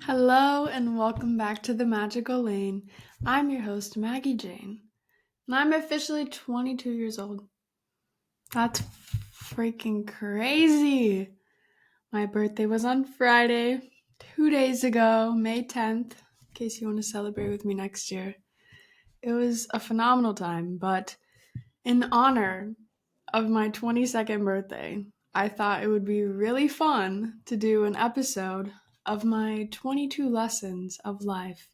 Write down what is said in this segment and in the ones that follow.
Hello and welcome back to the Magical Lane. I'm your host, Maggie Jane, and I'm officially 22 years old. That's freaking crazy. My birthday was on Friday, 2 days ago, May 10th, in case you want to celebrate with me next year. It was a phenomenal time, but in honor of my 22nd birthday, I thought it would be really fun to do an episode of my 22 lessons of life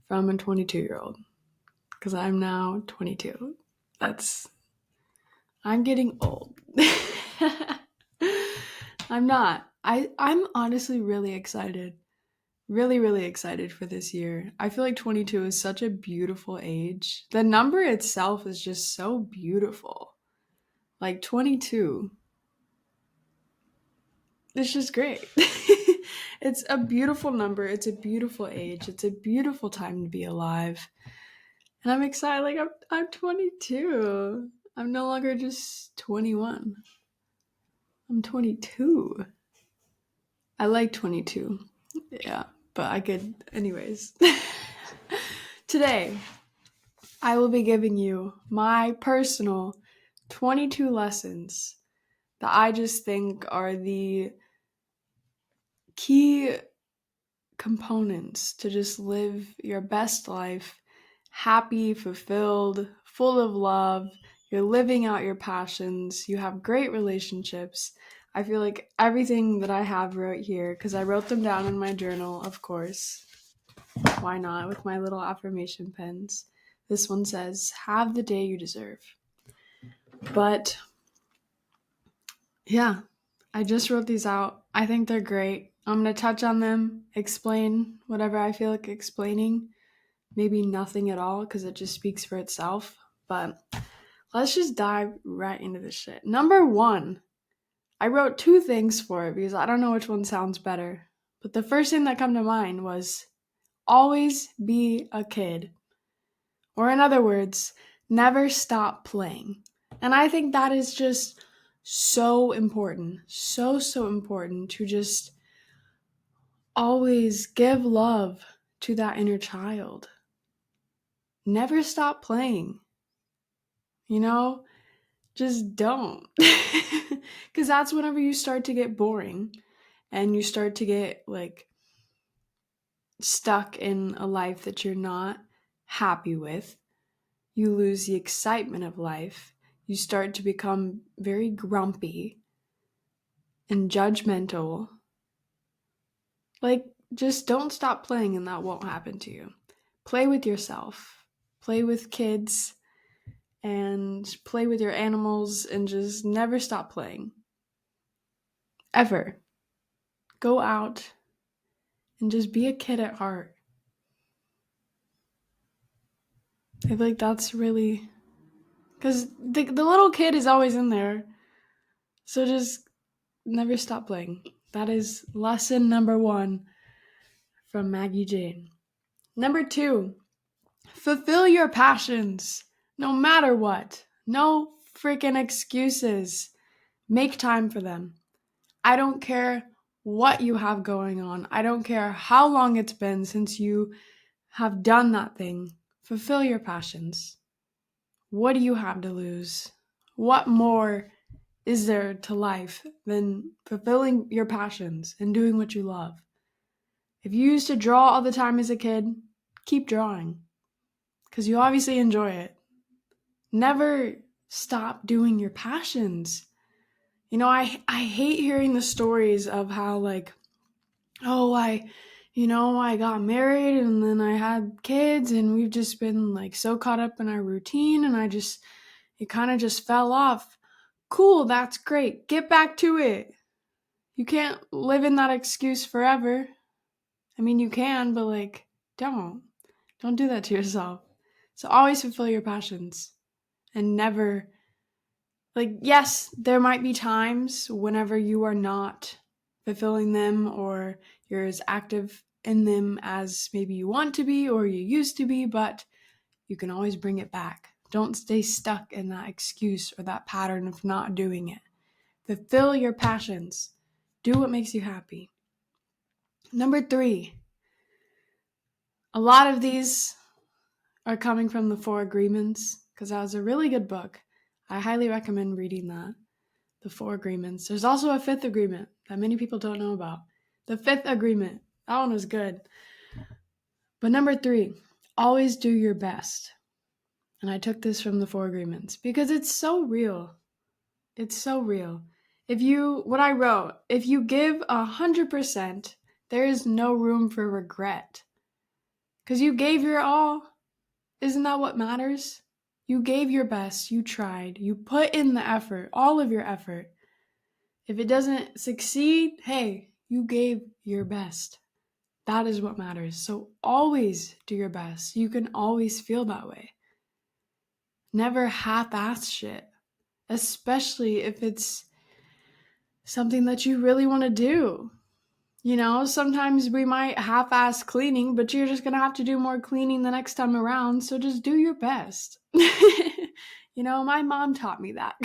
from a 22-year-old because I'm now 22. I'm getting old. I'm not. I'm honestly really excited. Really, really excited for this year. I feel like 22 is such a beautiful age. The number itself is just so beautiful. Like 22. It's just great. It's a beautiful number. It's a beautiful age. It's a beautiful time to be alive. And I'm excited. Like I'm 22. I'm no longer just 21. I'm 22. I like 22. Yeah, but I could anyways. Today, I will be giving you my personal 22 lessons that I just think are the key components to just live your best life, happy, fulfilled, full of love. You're living out your passions. You have great relationships. I feel like everything that I have right here, because I wrote them down in my journal, of course. Why not? With my little affirmation pens. This one says, have the day you deserve. But yeah, I just wrote these out. I think they're great. I'm going to touch on them, explain whatever I feel like explaining. Maybe nothing at all because it just speaks for itself. But let's just dive right into this shit. Number one, I wrote two things for it because I don't know which one sounds better. But the first thing that came to mind was always be a kid. Or in other words, never stop playing. And I think that is just so important. So important to just always give love to that inner child. Never stop playing. Just don't. Because that's whenever you start to get boring and you start to get like stuck in a life that you're not happy with. You lose the excitement of life. You start to become very grumpy and judgmental. Like, just don't stop playing and that won't happen to you. Play with yourself. Play with kids and play with your animals and just never stop playing. Ever. Go out and just be a kid at heart. I feel like that's really... Because the little kid is always in there. So just never stop playing. That is lesson number one from Maggie Jane. Number two, fulfill your passions. No matter what. No freaking excuses. Make time for them. I don't care what you have going on. I don't care how long it's been since you have done that thing. Fulfill your passions. What do you have to lose? What more is there to life than fulfilling your passions and doing what you love? If you used to draw all the time as a kid, keep drawing because you obviously enjoy it. Never stop doing your passions. I hate hearing the stories of how like, oh, I got married and then I had kids and we've just been like so caught up in our routine and it kind of just fell off. Cool, that's great. Get back to it. You can't live in that excuse forever. I mean, you can, but like, don't. Don't do that to yourself. So always fulfill your passions and never, like, yes, there might be times whenever you are not fulfilling them or you're as active in them as maybe you want to be or you used to be, but you can always bring it back. Don't stay stuck in that excuse or that pattern of not doing it. Fulfill your passions. Do what makes you happy. Number three, A lot of these are coming from the Four Agreements because that was a really good book. I highly recommend reading that. The Four Agreements. There's also a fifth agreement that many people don't know about. The fifth agreement. That one was good. But number 3, always do your best. And I took this from the Four Agreements because it's so real. It's so real. What I wrote, if you give 100%, there is no room for regret. Because you gave your all. Isn't that what matters? You gave your best. You tried. You put in the effort, all of your effort. If it doesn't succeed, hey, you gave your best. That is what matters. So always do your best. You can always feel that way. Never half-ass shit, especially if it's something that you really want to do. Sometimes we might half-ass cleaning, but you're just going to have to do more cleaning the next time around, so just do your best. My mom taught me that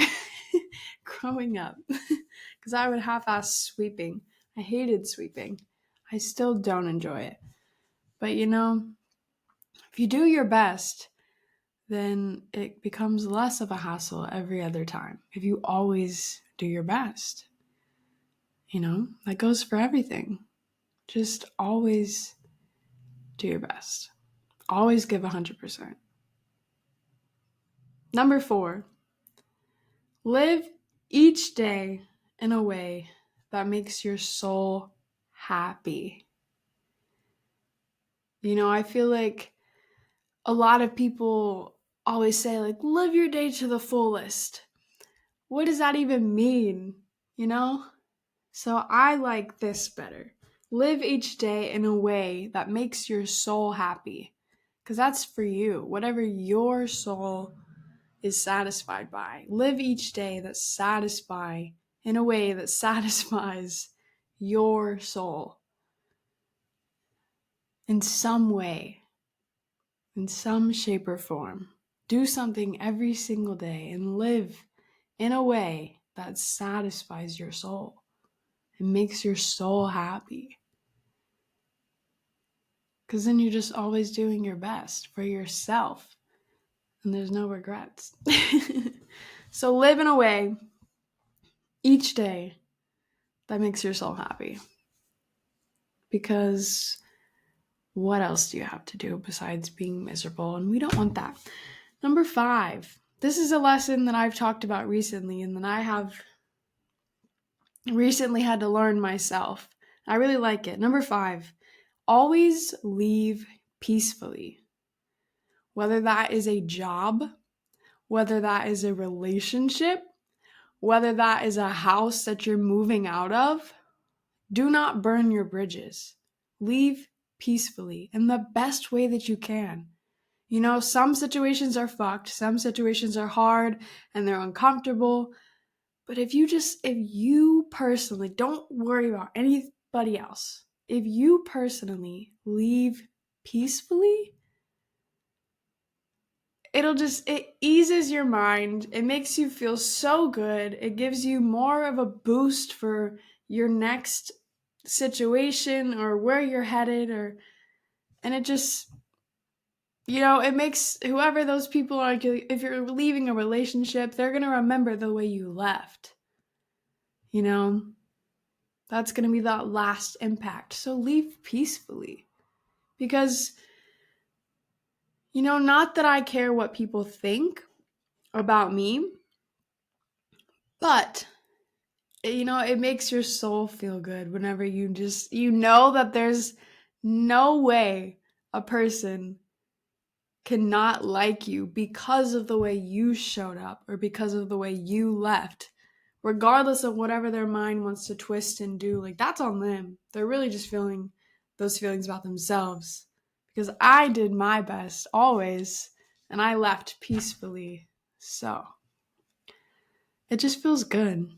growing up because I would half-ass sweeping. I hated sweeping. I still don't enjoy it. But if you do your best, then it becomes less of a hassle every other time. If you always do your best, that goes for everything. Just always do your best. Always give 100%. Number 4, live each day in a way that makes your soul happy. I feel like a lot of people always say, like, live your day to the fullest. What does that even mean? So I like this better. Live each day in a way that makes your soul happy. Because that's for you. Whatever your soul is satisfied by. Live each day in a way that satisfies your soul. In some way. In some shape or form. Do something every single day and live in a way that satisfies your soul. It makes your soul happy. Because then you're just always doing your best for yourself. And there's no regrets. So live in a way each day that makes your soul happy. Because what else do you have to do besides being miserable? And we don't want that. Number 5. This is a lesson that I've talked about recently and that I have recently had to learn myself. I really like it. Number 5. Always leave peacefully. Whether that is a job, whether that is a relationship, whether that is a house that you're moving out of, do not burn your bridges. Leave peacefully in the best way that you can. Some situations are fucked, some situations are hard and they're uncomfortable. But if you personally, don't worry about anybody else. If you personally leave peacefully, it eases your mind. It makes you feel so good. It gives you more of a boost for your next situation or where you're headed and it just, it makes whoever those people are, if you're leaving a relationship, they're going to remember the way you left. That's going to be that last impact. So leave peacefully. Because, not that I care what people think about me, but, it makes your soul feel good whenever you know that there's no way a person cannot like you because of the way you showed up or because of the way you left. Regardless of whatever their mind wants to twist and do, like, that's on them. They're really just feeling those feelings about themselves. Because I did my best always, and I left peacefully. So, it just feels good,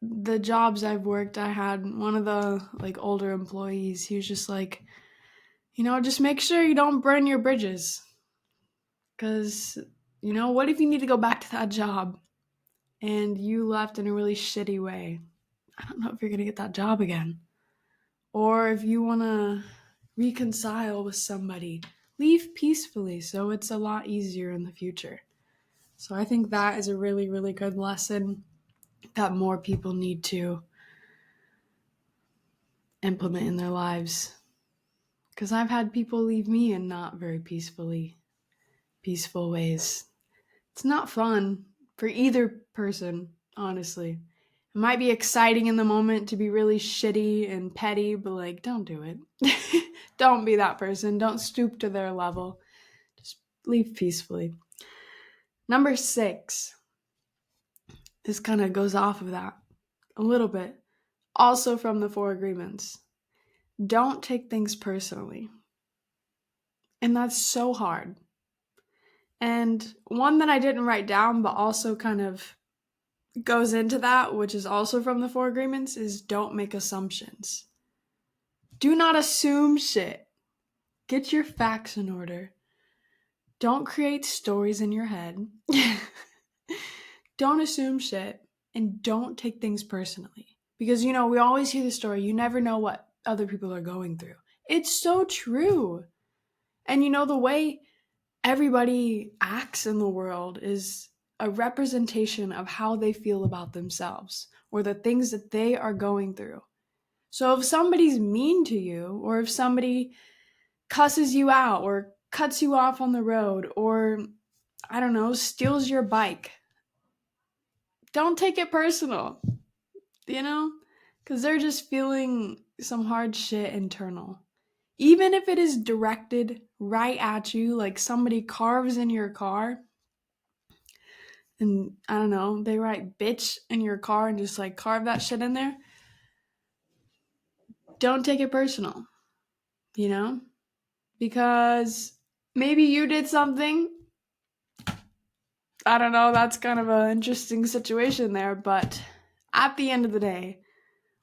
the jobs I've worked, I had one of the, older employees. He was just like, just make sure you don't burn your bridges. Because, what if you need to go back to that job and you left in a really shitty way? I don't know if you're going to get that job again. Or if you want to reconcile with somebody, leave peacefully so it's a lot easier in the future. So I think that is a really, really good lesson that more people need to implement in their lives. Because I've had people leave me in not very peaceful ways. It's not fun for either person, honestly. It might be exciting in the moment to be really shitty and petty, but like, don't do it. Don't be that person. Don't stoop to their level. Just leave peacefully. Number 6. This kind of goes off of that a little bit. Also from the 4 agreements. Don't take things personally. And that's so hard. And one that I didn't write down, but also kind of goes into that, which is also from the 4 agreements, is don't make assumptions. Do not assume shit. Get your facts in order. Don't create stories in your head. Don't assume shit. And don't take things personally. Because, we always hear the story. You never know what other people are going through. It's so true. And the way everybody acts in the world is a representation of how they feel about themselves or the things that they are going through. So if somebody's mean to you, or if somebody cusses you out or cuts you off on the road, or I don't know, steals your bike, don't take it personal, because they're just feeling some hard shit internal. Even if it is directed right at you, like somebody carves in your car, and I don't know, they write bitch in your car and just like carve that shit in there, don't take it personal, because maybe you did something. I don't know, that's kind of an interesting situation there, but at the end of the day,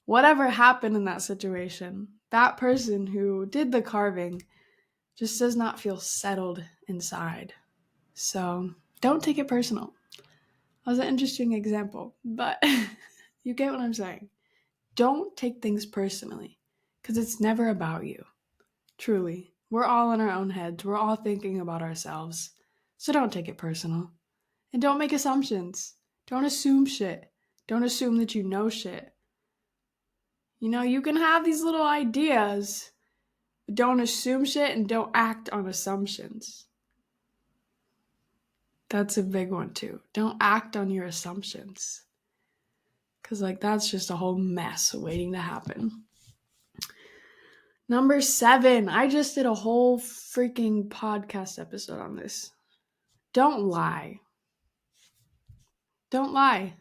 whatever happened in that situation, that person who did the carving just does not feel settled inside. So don't take it personal. That was an interesting example, but you get what I'm saying. Don't take things personally, because it's never about you. Truly. We're all in our own heads. We're all thinking about ourselves. So don't take it personal. And don't make assumptions. Don't assume shit. Don't assume that you know shit. You can have these little ideas, but don't assume shit and don't act on assumptions. That's a big one too. Don't act on your assumptions. Because that's just a whole mess waiting to happen. Number 7, I just did a whole freaking podcast episode on this. Don't lie. Don't lie.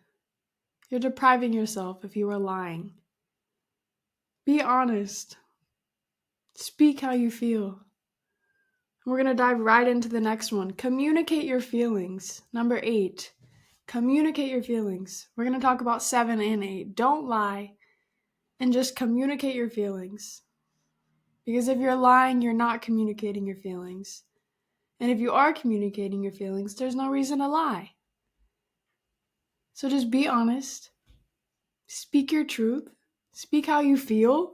You're depriving yourself if you are lying. Be honest. Speak how you feel. We're going to dive right into the next one. Communicate your feelings. Number 8. Communicate your feelings. We're going to talk about 7 and 8. Don't lie and just communicate your feelings. Because if you're lying, you're not communicating your feelings. And if you are communicating your feelings, there's no reason to lie. So just be honest. Speak your truth. Speak how you feel.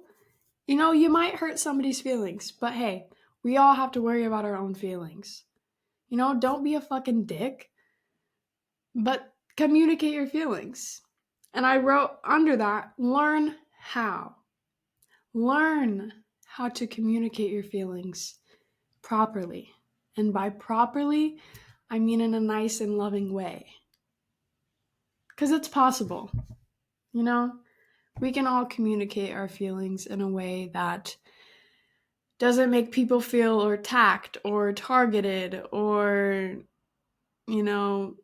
You might hurt somebody's feelings, but hey, we all have to worry about our own feelings. Don't be a fucking dick, but communicate your feelings. And I wrote under that, learn how. Learn how to communicate your feelings properly. And by properly, I mean in a nice and loving way. Because it's possible. We can all communicate our feelings in a way that doesn't make people feel or attacked or targeted or, real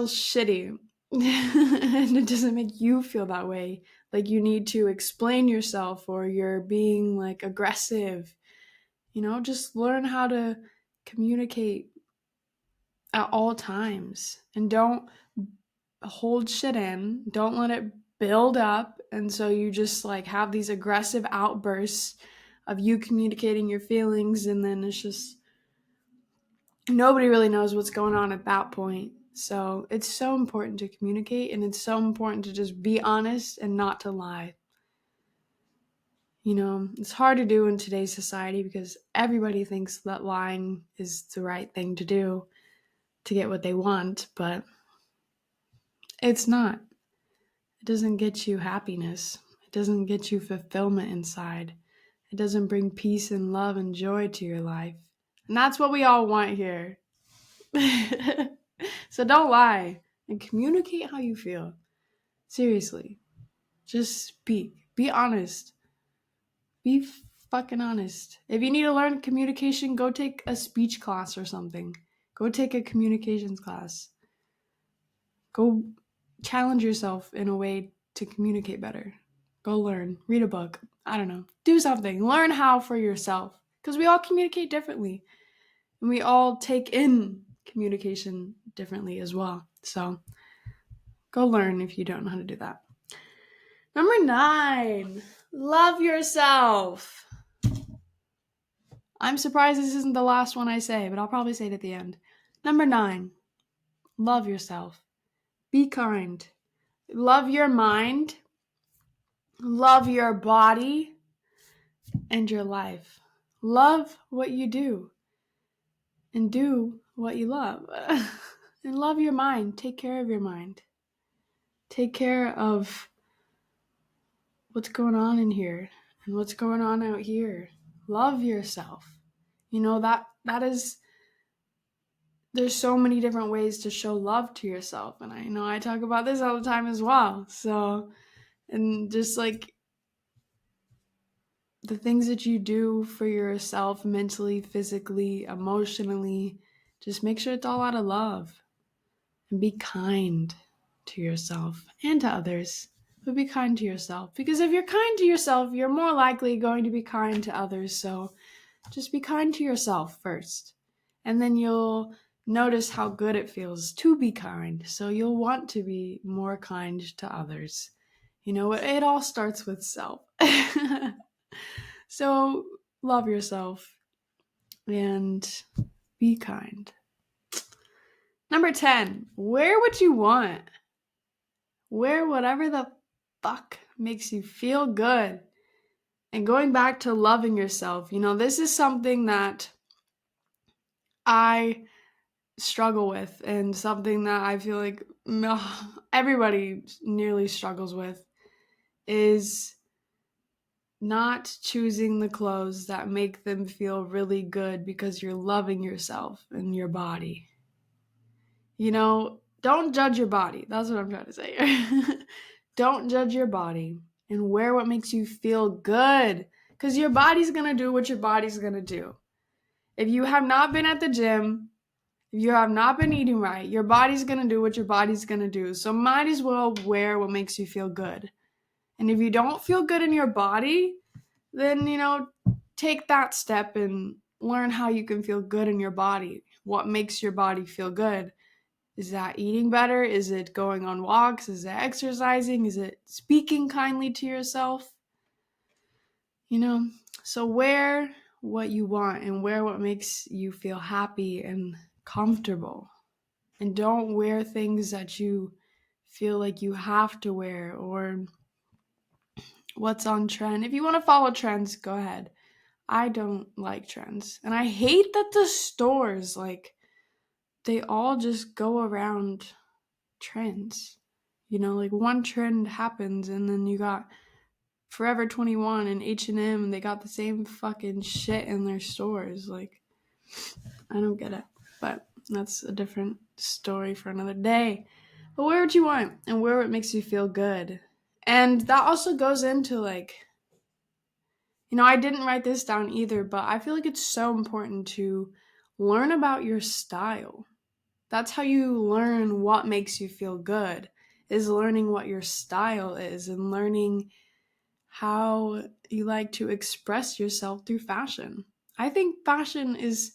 shitty. And it doesn't make you feel that way. Like you need to explain yourself or you're being like aggressive. Just learn how to communicate at all times and don't hold shit in. Don't let it build up. And so you just like have these aggressive outbursts of you communicating your feelings. And then it's just nobody really knows what's going on at that point. So it's so important to communicate, and it's so important to just be honest and not to lie. It's hard to do in today's society because everybody thinks that lying is the right thing to do to get what they want, but it's not. It doesn't get you happiness. It doesn't get you fulfillment inside. It doesn't bring peace and love and joy to your life. And that's what we all want here. So don't lie and communicate how you feel. Seriously. Just speak. Be honest. Be fucking honest. If you need to learn communication, go take a speech class or something. Go take a communications class. Go challenge yourself in a way to communicate better. Go learn. Read a book. I don't know. Do something. Learn how for yourself. Because we all communicate differently. And we all take in communication differently as well. So go learn if you don't know how to do that. Number 9, love yourself. I'm surprised this isn't the last one I say, but I'll probably say it at the end. Number 9, love yourself. Be kind. Love your mind. Love your body and your life. Love what you do and do what you love. And love your mind. Take care of your mind. Take care of what's going on in here and what's going on out here. Love yourself. That is, there's so many different ways to show love to yourself. And I know I talk about this all the time as well. So, and just like the things that you do for yourself mentally, physically, emotionally, just make sure it's all out of love. And be kind to yourself and to others. But be kind to yourself. Because if you're kind to yourself, you're more likely going to be kind to others. So just be kind to yourself first. And then you'll notice how good it feels to be kind. So you'll want to be more kind to others. It all starts with self. So love yourself and be kind. Number 10, wear what you want. Wear whatever the fuck makes you feel good. And going back to loving yourself, this is something that I struggle with and something that I feel like everybody nearly struggles with is not choosing the clothes that make them feel really good because you're loving yourself and your body. Don't judge your body. That's what I'm trying to say. Don't judge your body and wear what makes you feel good because your body's going to do what your body's going to do. If you have not been at the gym, if you have not been eating right, your body's going to do what your body's going to do. So might as well wear what makes you feel good. And if you don't feel good in your body, then, take that step and learn how you can feel good in your body. What makes your body feel good? Is that eating better? Is it going on walks? Is it exercising? Is it speaking kindly to yourself? So wear what you want and wear what makes you feel happy and comfortable. And don't wear things that you feel like you have to wear or what's on trend. If you want to follow trends, go ahead. I don't like trends. And I hate that the stores, they all just go around trends. One trend happens and then you got Forever 21 and H&M and they got the same fucking shit in their stores. I don't get it. But that's a different story for another day. But wear what you want and wear what makes you feel good. And that also goes into I didn't write this down either, but I feel like it's so important to learn about your style. That's how you learn what makes you feel good, is learning what your style is and learning how you like to express yourself through fashion. I think fashion is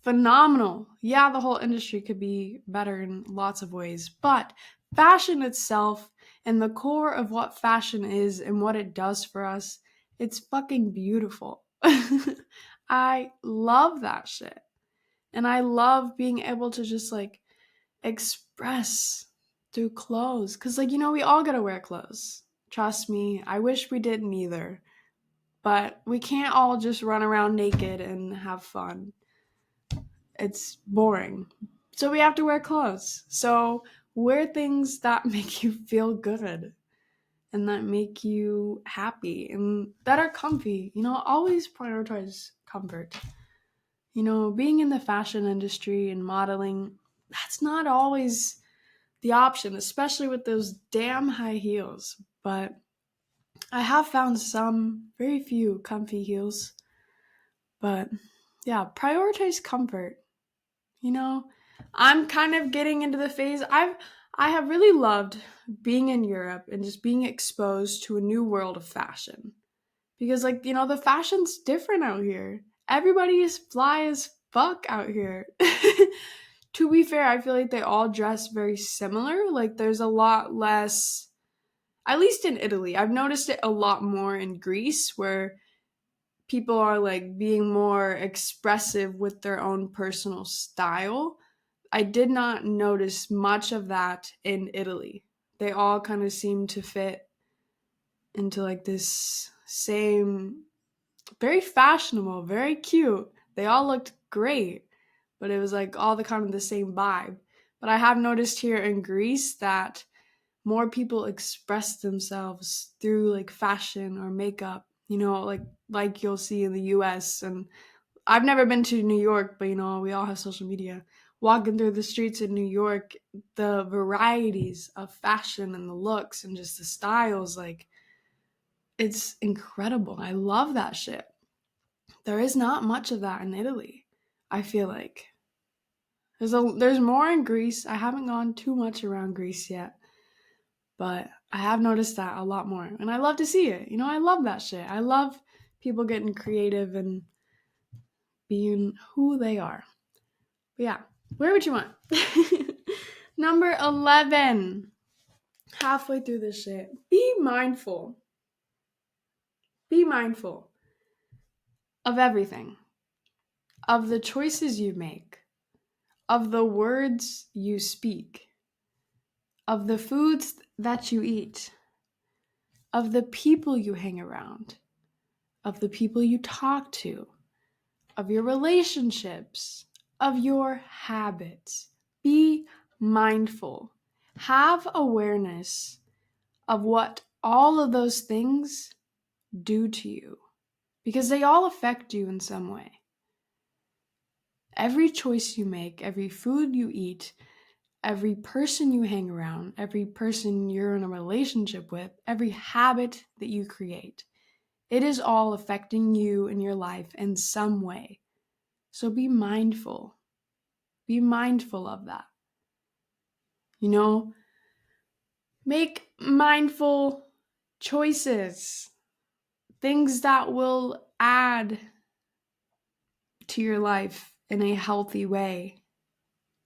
phenomenal. Yeah, the whole industry could be better in lots of ways, but fashion itself and the core of what fashion is and what it does for us, it's fucking beautiful. I love that shit. And I love being able to just express through clothes. Cause we all gotta wear clothes. Trust me, I wish we didn't either. but we can't all just run around naked and have fun. It's boring. So we have to wear clothes. So wear things that make you feel good and that make you happy and that are comfy. Always prioritize comfort. Being in the fashion industry and modeling, that's not always the option, especially with those damn high heels. But I have found some, very few comfy heels. But yeah, prioritize comfort. You know, I'm kind of getting into the phase. I have really loved being in Europe and just being exposed to a new world of fashion. Because the fashion's different out here. Everybody is fly as fuck out here. To be fair, I feel like they all dress very similar. Like there's a lot less, at least in Italy. I've noticed it a lot more in Greece where people are like being more expressive with their own personal style. I did not notice much of that in Italy. They all kind of seem to fit into like this same, very fashionable, very cute. They all looked great, but it was like all the kind of the same vibe. But I have noticed here in Greece that more people express themselves through like fashion or makeup, like you'll see in the US. And I've never been to New York, but we all have social media. Walking through the streets in New York, the varieties of fashion and the looks and just the styles, like it's incredible. I love that shit. There is not much of that in Italy. I feel like there's more in Greece. I haven't gone too much around Greece yet, but I have noticed that a lot more, and I love to see it. I love that shit. I love people getting creative and being who they are. But yeah, where would you want? Number 11. Halfway through this shit. Be mindful. Be mindful of everything, of the choices you make, of the words you speak, of the foods that you eat, of the people you hang around, of the people you talk to, of your relationships, of your habits. Be mindful. Have awareness of what all of those things do to you because they all affect you in some way. Every choice you make, every food you eat, every person you hang around, every person you're in a relationship with, every habit that you create, it is all affecting you in your life in some way. So be mindful. Be mindful of that. Make mindful choices, things that will add to your life in a healthy way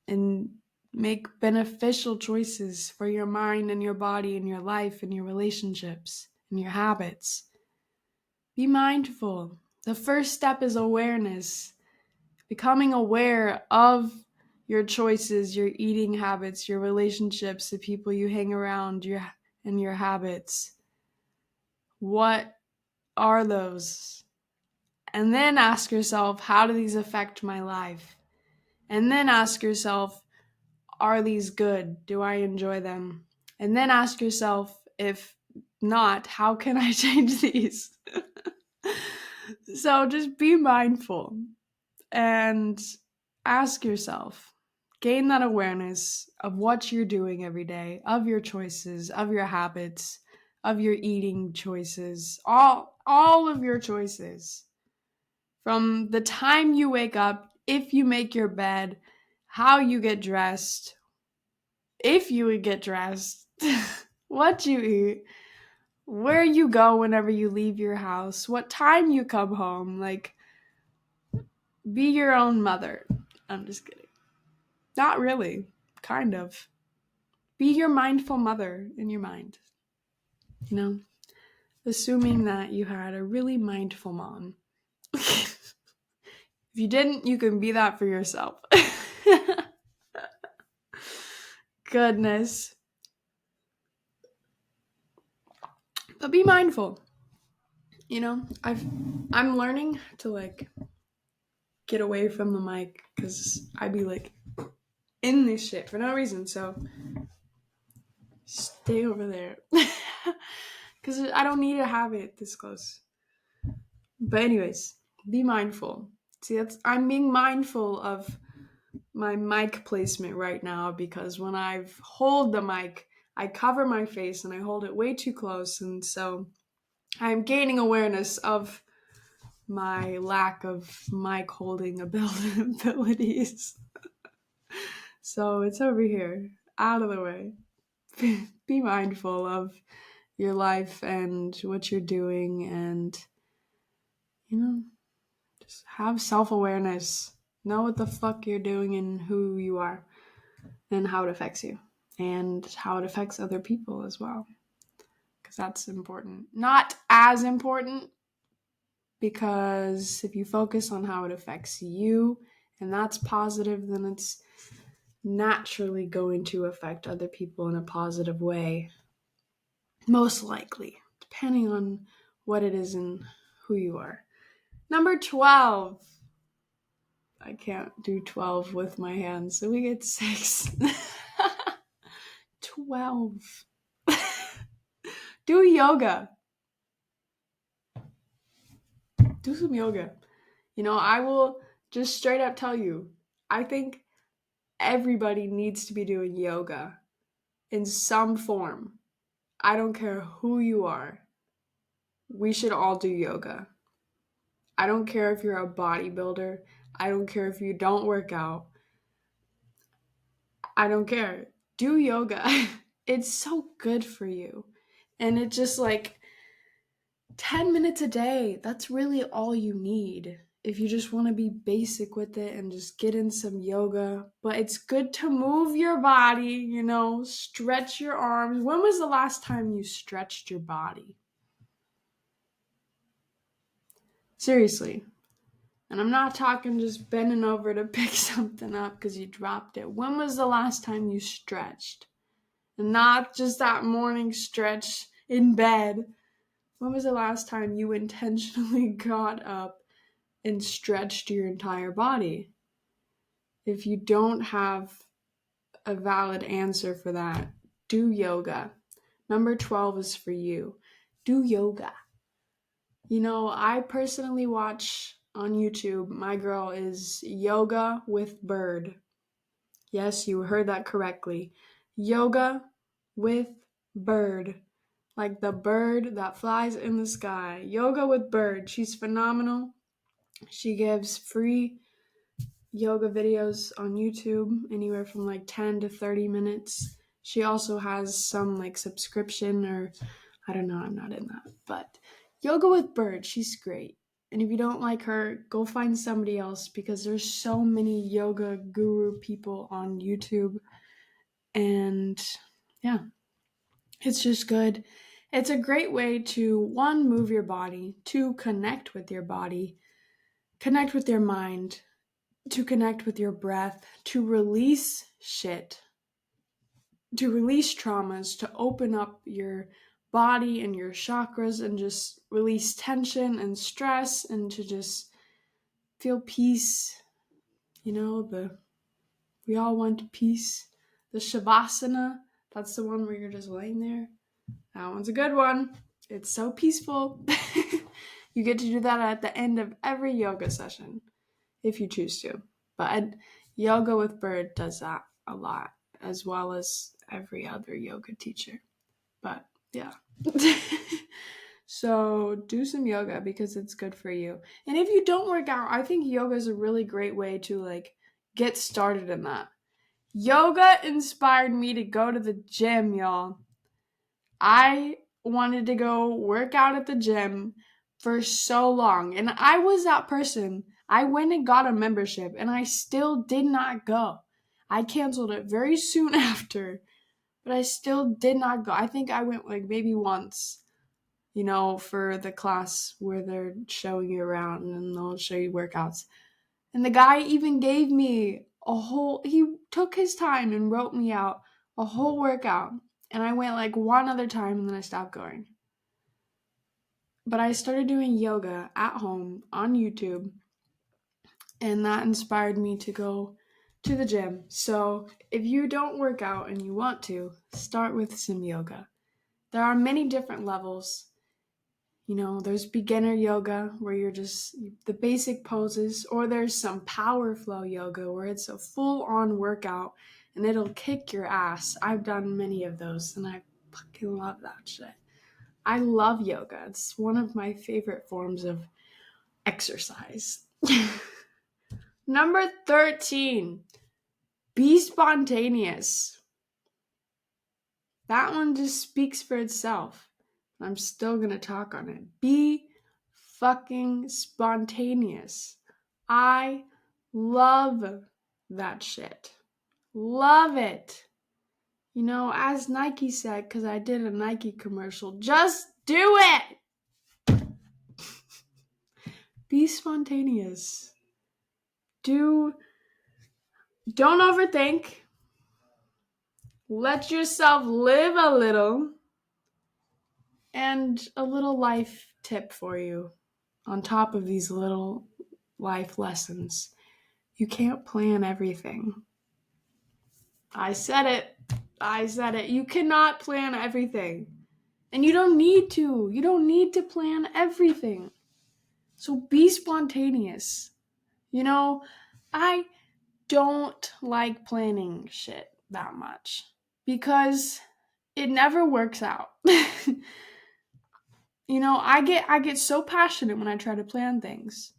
and make beneficial choices for your mind and your body and your life and your relationships and your habits. Be mindful. The first step is awareness, becoming aware of your choices, your eating habits, your relationships, the people you hang around, and your habits. What are those? And then ask yourself, how do these affect my life? And then ask yourself, are these good? Do I enjoy them? And then ask yourself, if not, how can I change these? So just be mindful and ask yourself, gain that awareness of what you're doing every day, of your choices, of your habits, of your eating choices, all of your choices. From the time you wake up, if you make your bed, how you get dressed, if you would get dressed, what you eat, where you go whenever you leave your house, what time you come home. Like, be your own mother. I'm just kidding. Not really. Kind of. Be your mindful mother in your mind. Assuming that you had a really mindful mom. If you didn't, you can be that for yourself. Goodness. But be mindful. I'm learning to like get away from the mic because I'd be like in this shit for no reason. So stay over there because I don't need to have it this close. But anyways, be mindful. See, I'm being mindful of my mic placement right now because when I hold the mic, I cover my face and I hold it way too close, and so I'm gaining awareness of my lack of mic holding abilities. So it's over here, out of the way. Be mindful of your life and what you're doing, and just have self-awareness. Know what the fuck you're doing and who you are and how it affects you and how it affects other people as well, because that's important. Not as important, because if you focus on how it affects you and that's positive, then it's naturally going to affect other people in a positive way, most likely, depending on what it is and who you are. Number 12. I can't do 12 with my hands, so we get 6. 12. Do yoga. Do some yoga. I will just straight up tell you, I think everybody needs to be doing yoga in some form. I don't care who you are. We should all do yoga. I don't care if you're a bodybuilder. I don't care if you don't work out. I don't care. Do yoga. It's so good for you. And it just like 10 minutes a day, that's really all you need if you just want to be basic with it and just get in some yoga. But it's good to move your body, stretch your arms. When was the last time you stretched your body? Seriously. And I'm not talking just bending over to pick something up because you dropped it. When was the last time you stretched? And not just that morning stretch in bed. When was the last time you intentionally got up and stretched your entire body? If you don't have a valid answer for that, do yoga. Number 12 is for you. Do yoga. I personally watch on YouTube, my girl is Yoga with Bird. Yes, you heard that correctly. Yoga with Bird. Like the bird that flies in the sky. Yoga with Bird. She's phenomenal. She gives free yoga videos on YouTube, anywhere from like 10 to 30 minutes. She also has some like subscription, or I don't know, I'm not in that. But Yoga with Bird, she's great. And if you don't like her, go find somebody else, because there's so many yoga guru people on YouTube. And yeah, it's just good. It's a great way to, one, move your body, two, connect with your body, connect with your mind, to connect with your breath, to release shit, to release traumas, to open up your body and your chakras and just release tension and stress, and to just feel peace. We all want peace. The Shavasana, that's the one where you're just laying there. That one's a good one. It's so peaceful. You get to do that at the end of every yoga session if you choose to. But Yoga with Bird does that a lot, as well as every other yoga teacher. But yeah. So do some yoga because it's good for you. And if you don't work out, I think yoga is a really great way to like get started in that. Yoga inspired me to go to the gym, y'all. I wanted to go work out at the gym for so long. And I was that person. I went and got a membership and I still did not go. I canceled it very soon after, but I still did not go. I think I went like maybe once, for the class where they're showing you around and they'll show you workouts. And the guy even gave me he took his time and wrote me out a whole workout. And I went like one other time and then I stopped going. But I started doing yoga at home on YouTube, and that inspired me to go to the gym. So if you don't work out and you want to, start with some yoga. There are many different levels. There's beginner yoga where you're just the basic poses, or there's some power flow yoga where it's a full on workout and it'll kick your ass. I've done many of those and I fucking love that shit. I love yoga. It's one of my favorite forms of exercise. Number 13, be spontaneous. That one just speaks for itself. I'm still going to talk on it. Be fucking spontaneous. I love that shit. Love it. As Nike said, because I did a Nike commercial, just do it. Be spontaneous. Don't overthink. Let yourself live a little. And a little life tip for you on top of these little life lessons. You can't plan everything. I said it. You cannot plan everything. And you don't need to. You don't need to plan everything. So be spontaneous. I don't like planning shit that much because it never works out. I get so passionate when I try to plan things,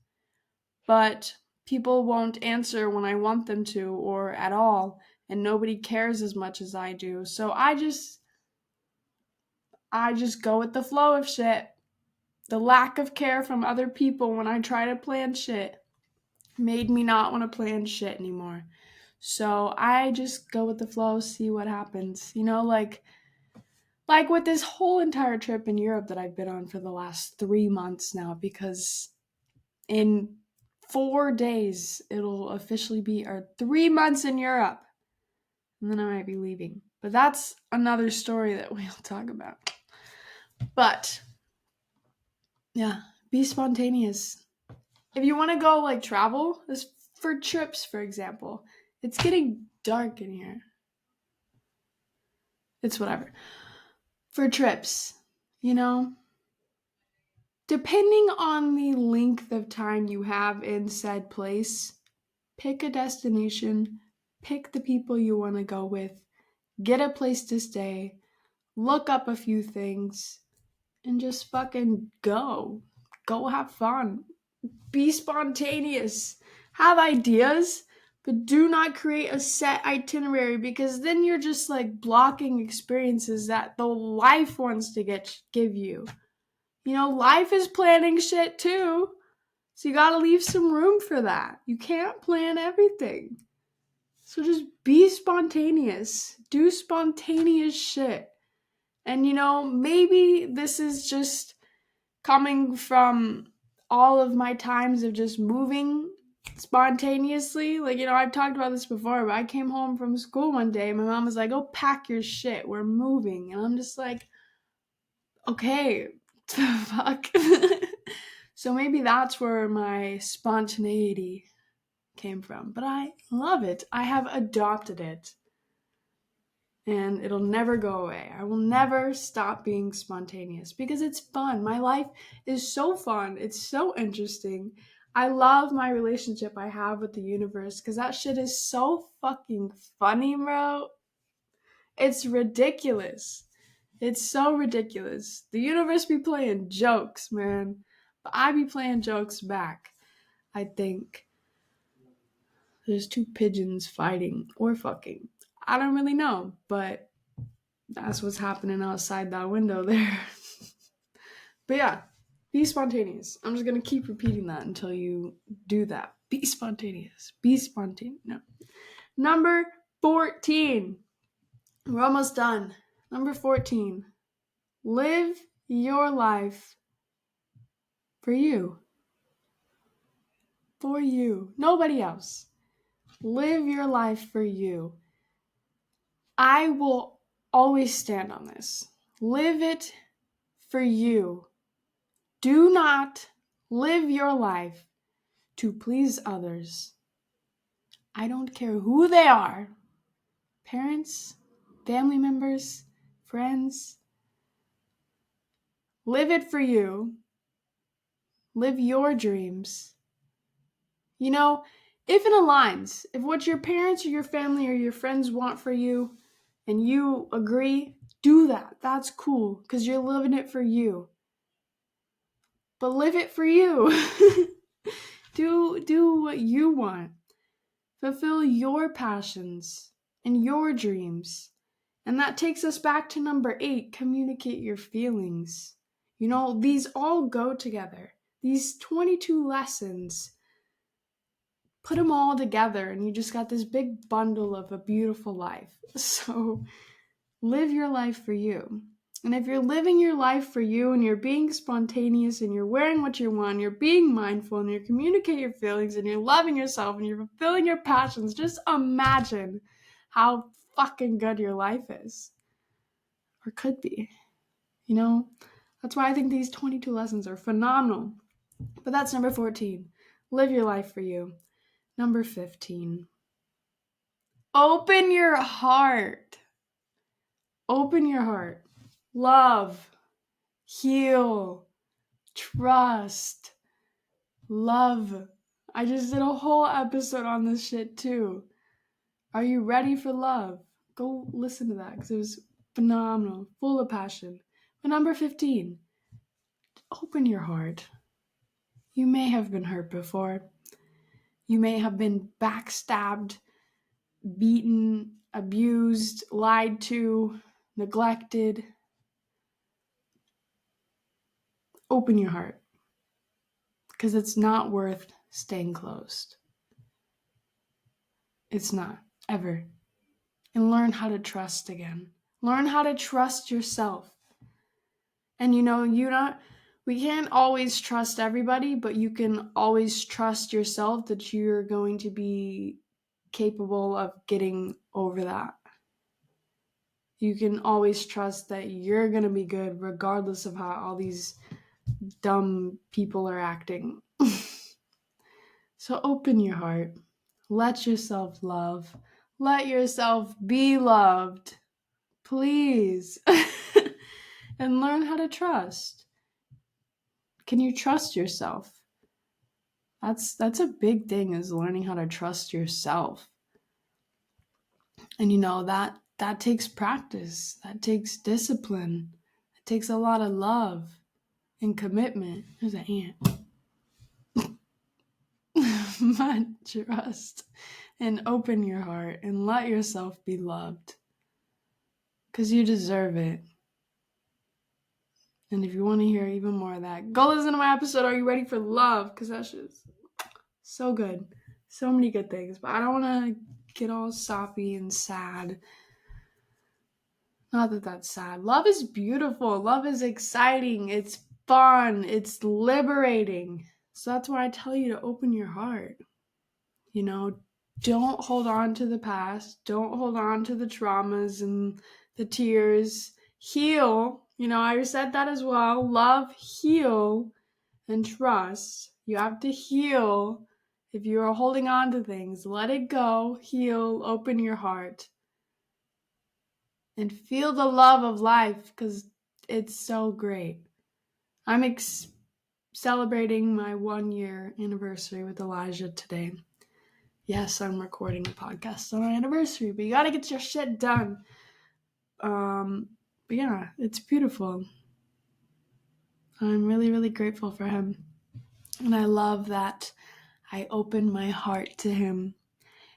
but people won't answer when I want them to or at all, and nobody cares as much as I do. So I just go with the flow of shit. The lack of care from other people when I try to plan shit made me not want to plan shit anymore. So I just go with the flow, see what happens. Like with this whole entire trip in Europe that I've been on for the last 3 months now, because in 4 days it'll officially be our 3 months in Europe, and then I might be leaving. But that's another story that we'll talk about. But yeah, be spontaneous. If you want to go like travel, this for trips, for example, it's getting dark in here. It's whatever. For trips, depending on the length of time you have in said place, pick a destination, pick the people you want to go with, get a place to stay, look up a few things, and just fucking go. Go have fun. Be spontaneous. Have ideas, but do not create a set itinerary, because then you're just like blocking experiences that the life wants to give you. Life is planning shit too. So you gotta leave some room for that. You can't plan everything. So just be spontaneous. Do spontaneous shit. And maybe this is just coming from all of my times of just moving spontaneously. I've talked about this before, but I came home from school one day and my mom was like, "Go pack your shit. We're moving." And I'm just like, okay, fuck. So maybe that's where my spontaneity came from. But I love it. I have adopted it. And it'll never go away. I will never stop being spontaneous because it's fun. My life is so fun. It's so interesting. I love my relationship I have with the universe because that shit is so fucking funny, bro. It's ridiculous. It's so ridiculous. The universe be playing jokes, man. But I be playing jokes back. I think there's two pigeons fighting or fucking. I don't really know, but that's what's happening outside that window there. But yeah, be spontaneous. I'm just going to keep repeating that until you do that. Be spontaneous. Be spontaneous. No. Number 14. We're almost done. Number 14. Live your life for you. For you. Nobody else. Live your life for you. I will always stand on this. Live it for you. Do not live your life to please others. I don't care who they are. Parents, family members, friends. Live it for you. Live your dreams. You know, if it aligns, if what your parents or your family or your friends want for you and you agree, do that. That's cool because you're living it for you. But live it for you. do what you want. Fulfill your passions and your dreams. And that takes us back to number 8, communicate your feelings. You know, these all go together. These 22 lessons, put them all together and you just got this big bundle of a beautiful life. So live your life for you. And if you're living your life for you and you're being spontaneous and you're wearing what you want, you're being mindful and you communicate your feelings and you're loving yourself and you're fulfilling your passions, just imagine how fucking good your life is. Or could be. You know? That's why I think these 22 lessons are phenomenal. But that's number 14. Live your life for you. Number 15. Open your heart. Open your heart. Love. Heal. Trust. Love. I just did a whole episode on this shit too. Are you ready for love? Go listen to that because it was phenomenal. Full of passion. But number 15. Open your heart. You may have been hurt before. You may have been backstabbed, beaten, abused, lied to, neglected. Open your heart because it's not worth staying closed. It's not, ever. And learn how to trust again. Learn how to trust yourself. And you know, we can't always trust everybody, but you can always trust yourself that you're going to be capable of getting over that. You can always trust that you're going to be good regardless of how all these dumb people are acting. So open your heart. Let yourself love. Let yourself be loved. Please. And learn how to trust. Can you trust yourself? That's a big thing, is learning how to trust yourself. And you know, that takes practice. That takes discipline. It takes a lot of love and commitment. There's an ant. But trust and open your heart and let yourself be loved. Because you deserve it. And if you want to hear even more of that, go listen to my episode, Are You Ready for Love? Because that shit's so good. So many good things. But I don't want to get all soppy and sad. Not that that's sad. Love is beautiful. Love is exciting. It's fun. It's liberating. So that's why I tell you to open your heart. You know, don't hold on to the past. Don't hold on to the traumas and the tears. Heal. You know, I said that as well. Love, heal, and trust. You have to heal. If you are holding on to things, let it go. Heal. Open your heart. And feel the love of life because it's so great. I'm celebrating my 1-year anniversary with Elijah today. Yes, I'm recording a podcast on our anniversary, but you gotta get your shit done. But yeah, it's beautiful. I'm really, really grateful for him. And I love that I opened my heart to him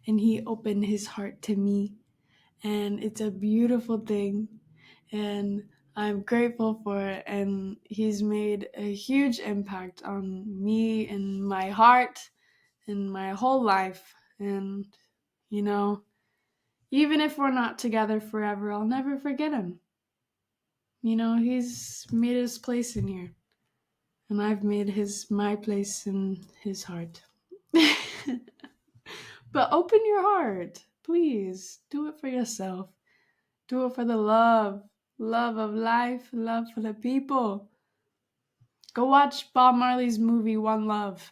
and he opened his heart to me. And it's a beautiful thing. And I'm grateful for it. And he's made a huge impact on me and my heart and my whole life. And, you know, even if we're not together forever, I'll never forget him. You know, he's made his place in here. And I've made my place in his heart. But open your heart. Please. Do it for yourself. Do it for the love of life, love for the people. Go watch Bob Marley's movie One Love.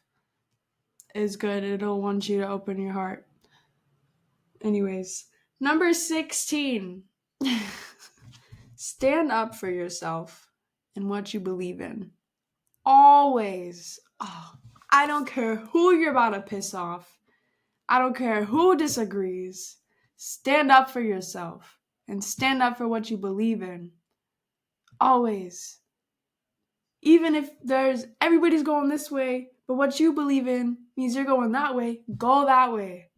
It's good. It'll want you to open your heart. Anyways, number 16. Stand up for yourself and what you believe in. Always. Oh, I don't care who you're about to piss off. I don't care who disagrees. Stand up for yourself and stand up for what you believe in. Always. Even if everybody's going this way, but what you believe in means you're going that way, go that way.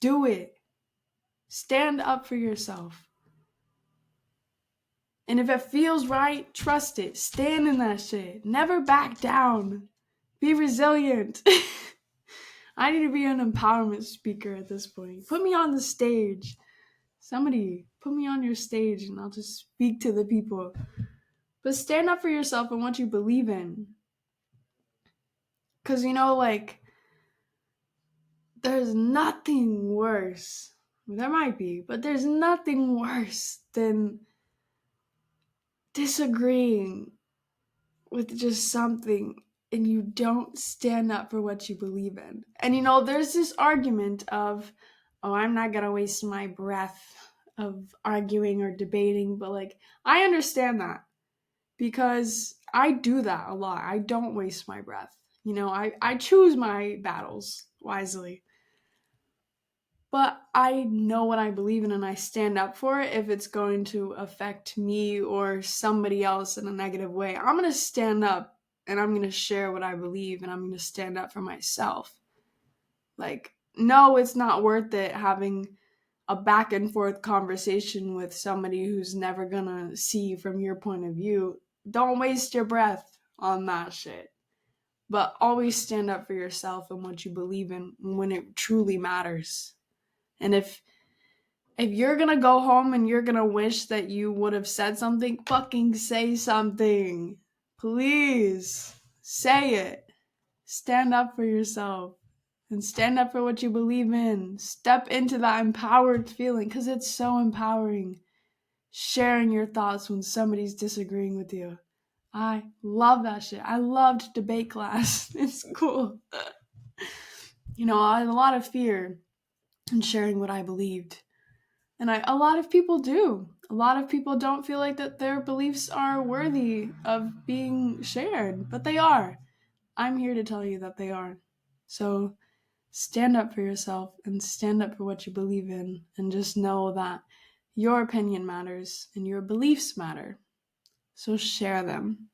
Do it. Stand up for yourself. And if it feels right, trust it. Stand in that shit. Never back down. Be resilient. I need to be an empowerment speaker at this point. Put me on the stage. Somebody put me on your stage and I'll just speak to the people. But stand up for yourself and what you believe in. Because, there's nothing worse. There might be, but there's nothing worse than disagreeing with just something and you don't stand up for what you believe in. And there's this argument of, oh, I'm not gonna waste my breath of arguing or debating, but I understand that because I do that a lot. I don't waste my breath. I choose my battles wisely. But I know what I believe in and I stand up for it if it's going to affect me or somebody else in a negative way. I'm going to stand up and I'm going to share what I believe and I'm going to stand up for myself. No, it's not worth it having a back and forth conversation with somebody who's never going to see from your point of view. Don't waste your breath on that shit. But always stand up for yourself and what you believe in when it truly matters. And if you're going to go home and you're going to wish that you would have said something, fucking say something. Please say it. Stand up for yourself and stand up for what you believe in. Step into that empowered feeling because it's so empowering. Sharing your thoughts when somebody's disagreeing with you. I love that shit. I loved debate class. It's cool. I had a lot of fear in sharing what I believed. And a lot of people do. A lot of people don't feel like that their beliefs are worthy of being shared, but they are. I'm here to tell you that they are. So stand up for yourself and stand up for what you believe in and just know that your opinion matters and your beliefs matter. So share them.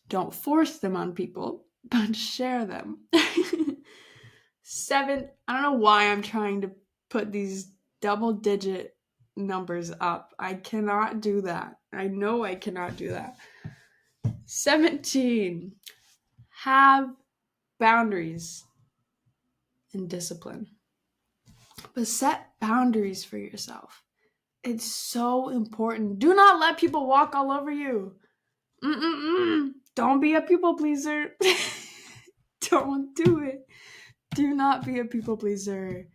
Don't force them on people, but share them. 7, I don't know why I'm trying to put these double-digit numbers up. I cannot do that. I know I cannot do that. 17, have boundaries and discipline. But set boundaries for yourself. It's so important. Do not let people walk all over you. Don't be a people pleaser. Don't do it. Do not be a people pleaser.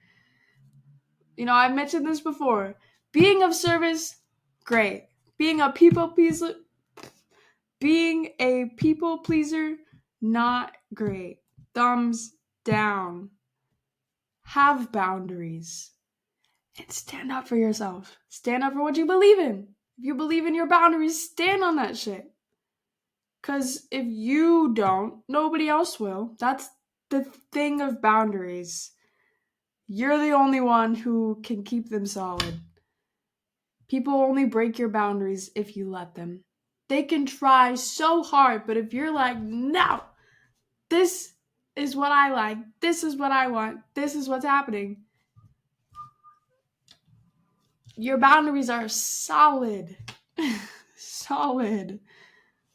I've mentioned this before. Being of service, great. Being a people pleaser, not great. Thumbs down. Have boundaries. And stand up for yourself. Stand up for what you believe in. If you believe in your boundaries, stand on that shit. Because if you don't, nobody else will. That's the thing of boundaries. You're the only one who can keep them solid. People only break your boundaries if you let them. They can try so hard, but if you're like, no, this is what I like, this is what I want, this is what's happening, your boundaries are solid. Solid.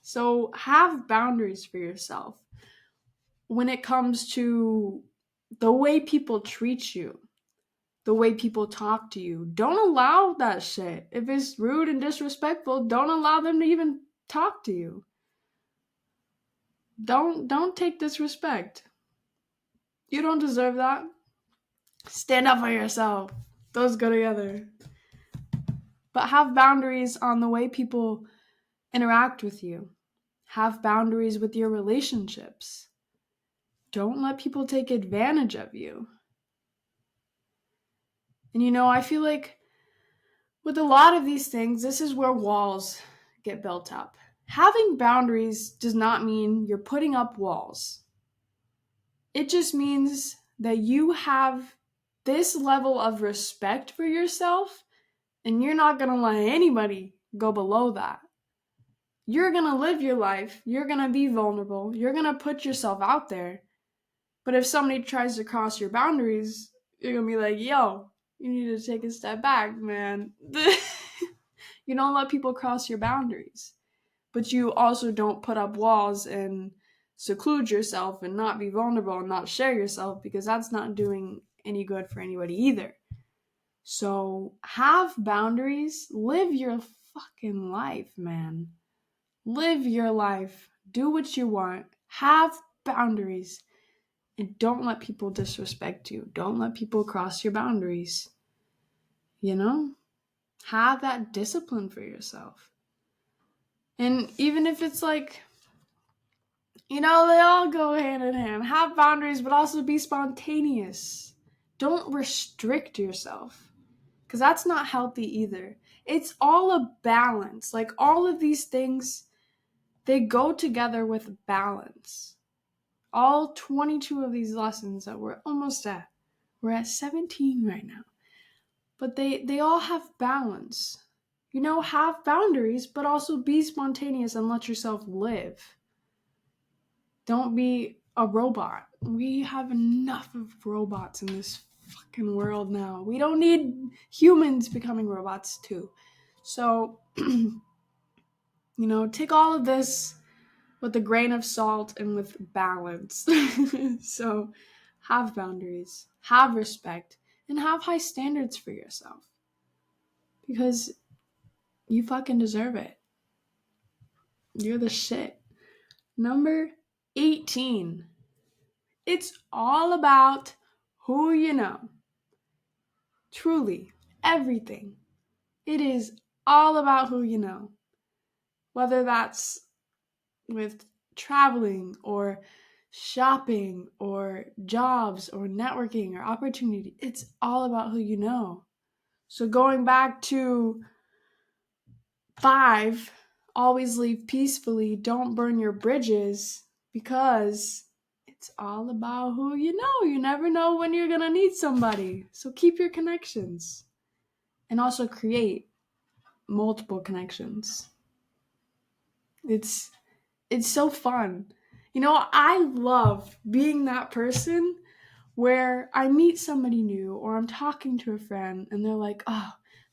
So have boundaries for yourself. When it comes to the way people treat you, the way people talk to you, don't allow that shit. If it's rude and disrespectful, don't allow them to even talk to you. Don't take disrespect. You don't deserve that. Stand up for yourself. Those go together. But have boundaries on the way people interact with you. Have boundaries with your relationships. Don't let people take advantage of you. And I feel like with a lot of these things, this is where walls get built up. Having boundaries does not mean you're putting up walls. It just means that you have this level of respect for yourself and you're not going to let anybody go below that. You're going to live your life. You're going to be vulnerable. You're going to put yourself out there. But if somebody tries to cross your boundaries, you're going to be like, yo, you need to take a step back, man. You don't let people cross your boundaries. But you also don't put up walls and seclude yourself and not be vulnerable and not share yourself, because that's not doing any good for anybody either. So have boundaries. Live your fucking life, man. Live your life. Do what you want. Have boundaries. And don't let people disrespect you. Don't let people cross your boundaries. Have that discipline for yourself. And even if it's like, they all go hand in hand. Have boundaries, but also be spontaneous. Don't restrict yourself, because that's not healthy either. It's all a balance. Like all of these things, they go together with balance. All 22 of these lessons that we're almost at. We're at 17 right now. But they all have balance. Have boundaries, but also be spontaneous and let yourself live. Don't be a robot. We have enough of robots in this fucking world now. We don't need humans becoming robots too. So, take all of this with a grain of salt and with balance. So, have boundaries, have respect, and have high standards for yourself. Because you fucking deserve it. You're the shit. Number 18. It's all about who you know. Truly, everything. It is all about who you know. Whether that's with traveling or shopping or jobs or networking or opportunity, it's all about who you know. So going back to 5, always leave peacefully, don't burn your bridges, because it's all about who you know. You never know when you're going to need somebody. So keep your connections and also create multiple connections. It's so fun. I love being that person where I meet somebody new or I'm talking to a friend and they're like, oh,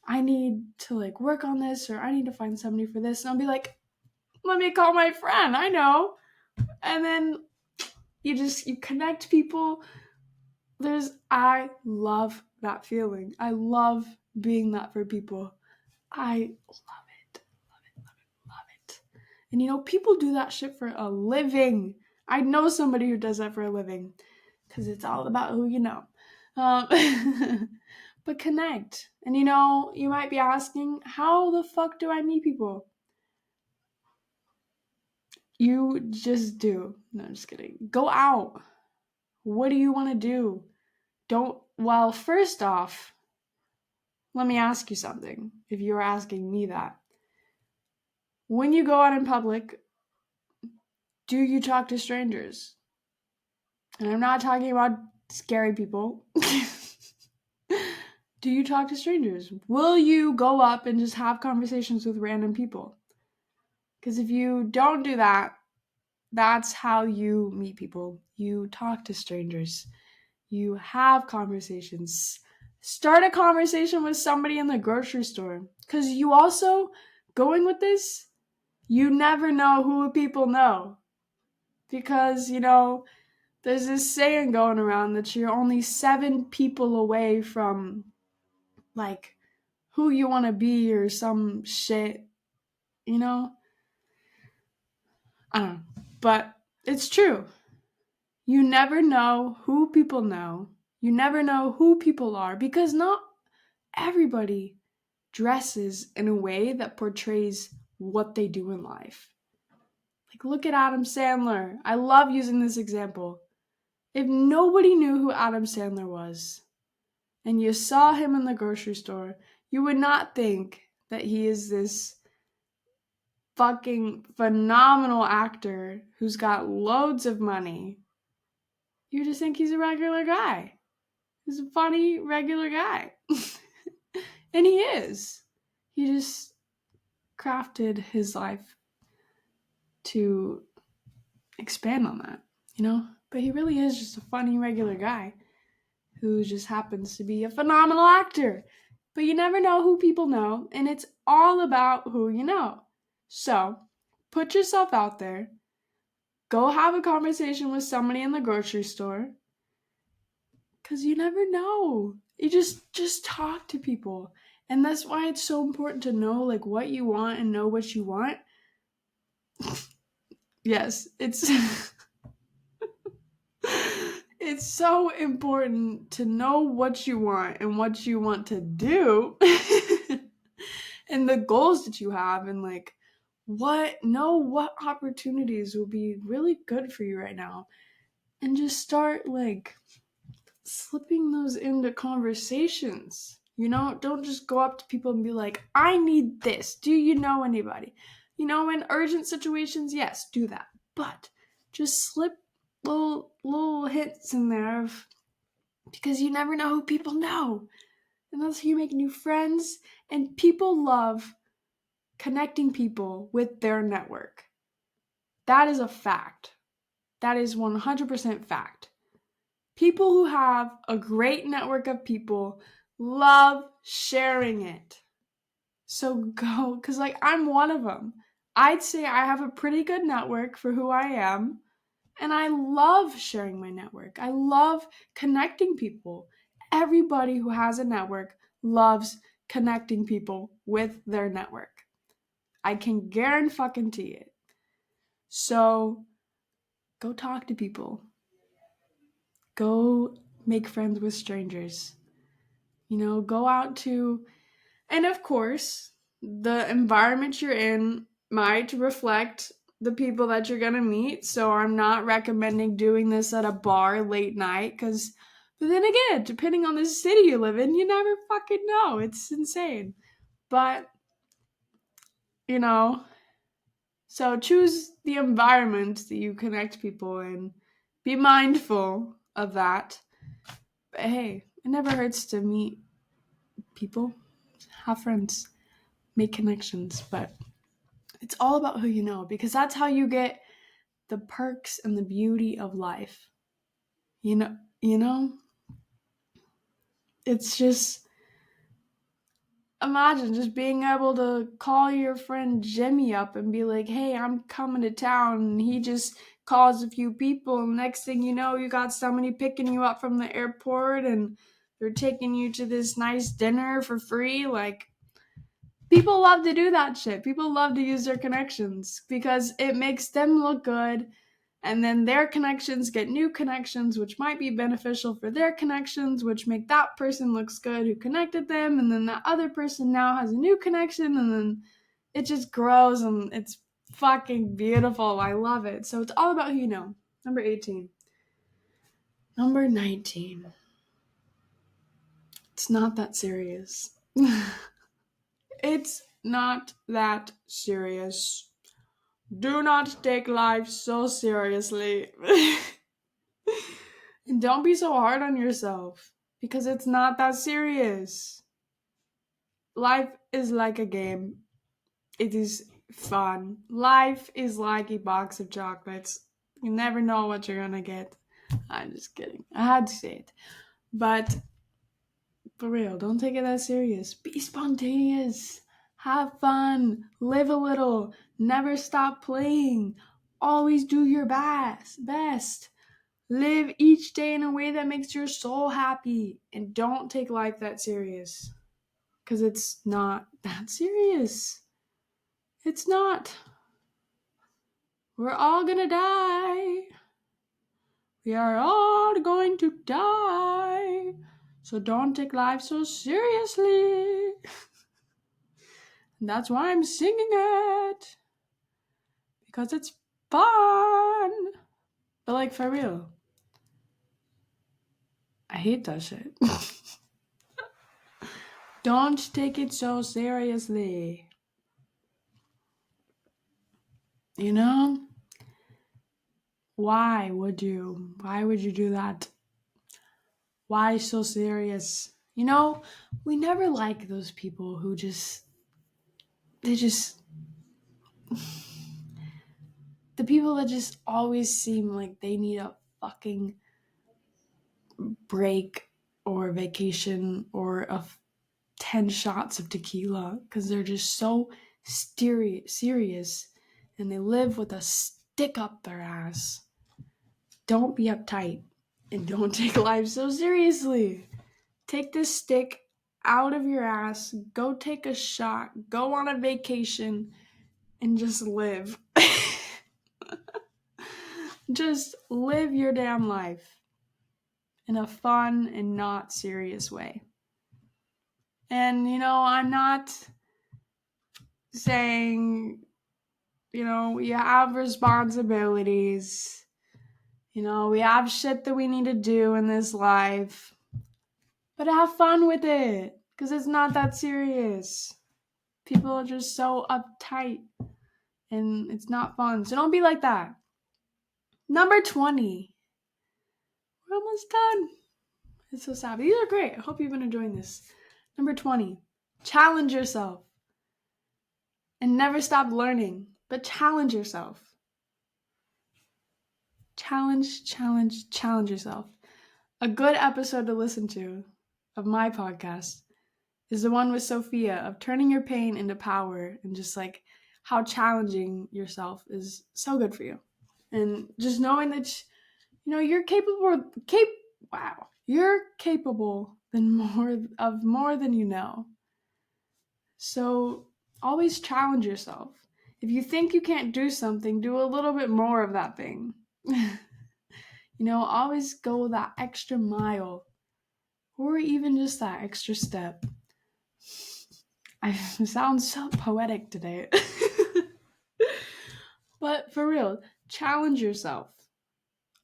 I need to work on this, or I need to find somebody for this. And I'll be like, let me call my friend. I know. And then you connect people. I love that feeling. I love being that for people. I love it. And people do that shit for a living. I know somebody who does that for a living, because it's all about who you know. But connect. And you might be asking, how the fuck do I meet people? You just do. No, just kidding. Go out. What do you want to do? Well, first off, let me ask you something, if you were asking me that. When you go out in public, do you talk to strangers? And I'm not talking about scary people. Do you talk to strangers? Will you go up and just have conversations with random people? Because if you don't do that, that's how you meet people. You talk to strangers. You have conversations. Start a conversation with somebody in the grocery store. Because you also, going with this, you never know who people know. Because, there's this saying going around that you're only 7 people away from, who you want to be or some shit, I don't know. But it's true. You never know who people know. You never know who people are, because not everybody dresses in a way that portrays what they do in life. Like, look at Adam Sandler. I love using this example. If nobody knew who Adam Sandler was and you saw him in the grocery store, you would not think that he is this fucking phenomenal actor who's got loads of money. You just think he's a regular guy. He's a funny, regular guy. And he is. He just crafted his life to expand on that, you know? But he really is just a funny, regular guy who just happens to be a phenomenal actor. But you never know who people know, and it's all about who you know. So, put yourself out there. Go have a conversation with somebody in the grocery store. Because you never know. You just talk to people. And that's why it's so important to know like what you want and know what you want. Yes, it's it's so important to know what you want and what you want to do. And the goals that you have and like what opportunities will be really good for you right now. And just start like slipping those into conversations. You know, don't just go up to people and be like, I need this. Do you know anybody? You know, in urgent situations, yes, do that. But just slip little hints in there of, because you never know who people know. And that's how you make new friends. And people love connecting people with their network. That is a fact. That is 100% fact. People who have a great network of people love sharing it. So go, because like I'm one of them. I'd say I have a pretty good network for who I am, and I love sharing my network. I love connecting people. Everybody who has a network loves connecting people with their network. I can guarantee it. So go talk to people. Go make friends with strangers. You know, go out to, and of course, the environment you're in might reflect the people that you're going to meet. So I'm not recommending doing this at a bar late night because, but then again, depending on the city you live in, you never fucking know. It's insane. But, you know, so choose the environment that you connect people in. Be mindful of that. But hey, it never hurts to meet people, have friends, make connections, but it's all about who you know, because that's how you get the perks and the beauty of life. You know, it's just, imagine just being able to call your friend Jimmy up and be like, hey, I'm coming to town, and he just calls a few people, and next thing you know, you got somebody picking you up from the airport and they're taking you to this nice dinner for free. Like, people love to do that shit. People love to use their connections because it makes them look good. And then their connections get new connections, which might be beneficial for their connections, which make that person looks good who connected them. And then that other person now has a new connection. And then it just grows and it's fucking beautiful. I love it. So it's all about who you know. Number 18. Number 19. It's not that serious. It's not that serious. Do not take life so seriously. And don't be so hard on yourself because it's not that serious. Life is like a game. It is fun. Life is like a box of chocolates. You never know what you're gonna get. I'm just kidding. I had to say it. But for real, don't take it that serious. Be spontaneous. Have fun. Live a little. Never stop playing. Always do your best. Live each day in a way that makes your soul happy. And don't take life that serious. Because it's not that serious. It's not. We're all gonna die. We are all going to die. So don't take life so seriously. And that's why I'm singing it. Because it's fun. But like for real, I hate that shit. Don't take it so seriously. You know? Why would you? Why would you do that? Why so serious? You know, we never like those people who they just, the people that just always seem like they need a fucking break or vacation or 10 shots of tequila because they're just so serious and they live with a stick up their ass. Don't be uptight and don't take life so seriously. Take this stick out of your ass, go take a shot, go on a vacation, and just live. Just live your damn life in a fun and not serious way. And, I'm not saying, we have responsibilities. We have shit that we need to do in this life. But have fun with it, because it's not that serious. People are just so uptight, and it's not fun. So don't be like that. Number 20. We're almost done. It's so sad. But these are great. I hope you've been enjoying this. Number 20. Challenge yourself. And never stop learning, but challenge yourself. Challenge yourself. A good episode to listen to of my podcast is the one with Sophia of turning your pain into power, and just like how challenging yourself is so good for you. And just knowing that, you're you're capable of more than you know. So always challenge yourself. If you think you can't do something, do a little bit more of that thing. Always go that extra mile, or even just that extra step. I sound so poetic today. But for real, challenge yourself.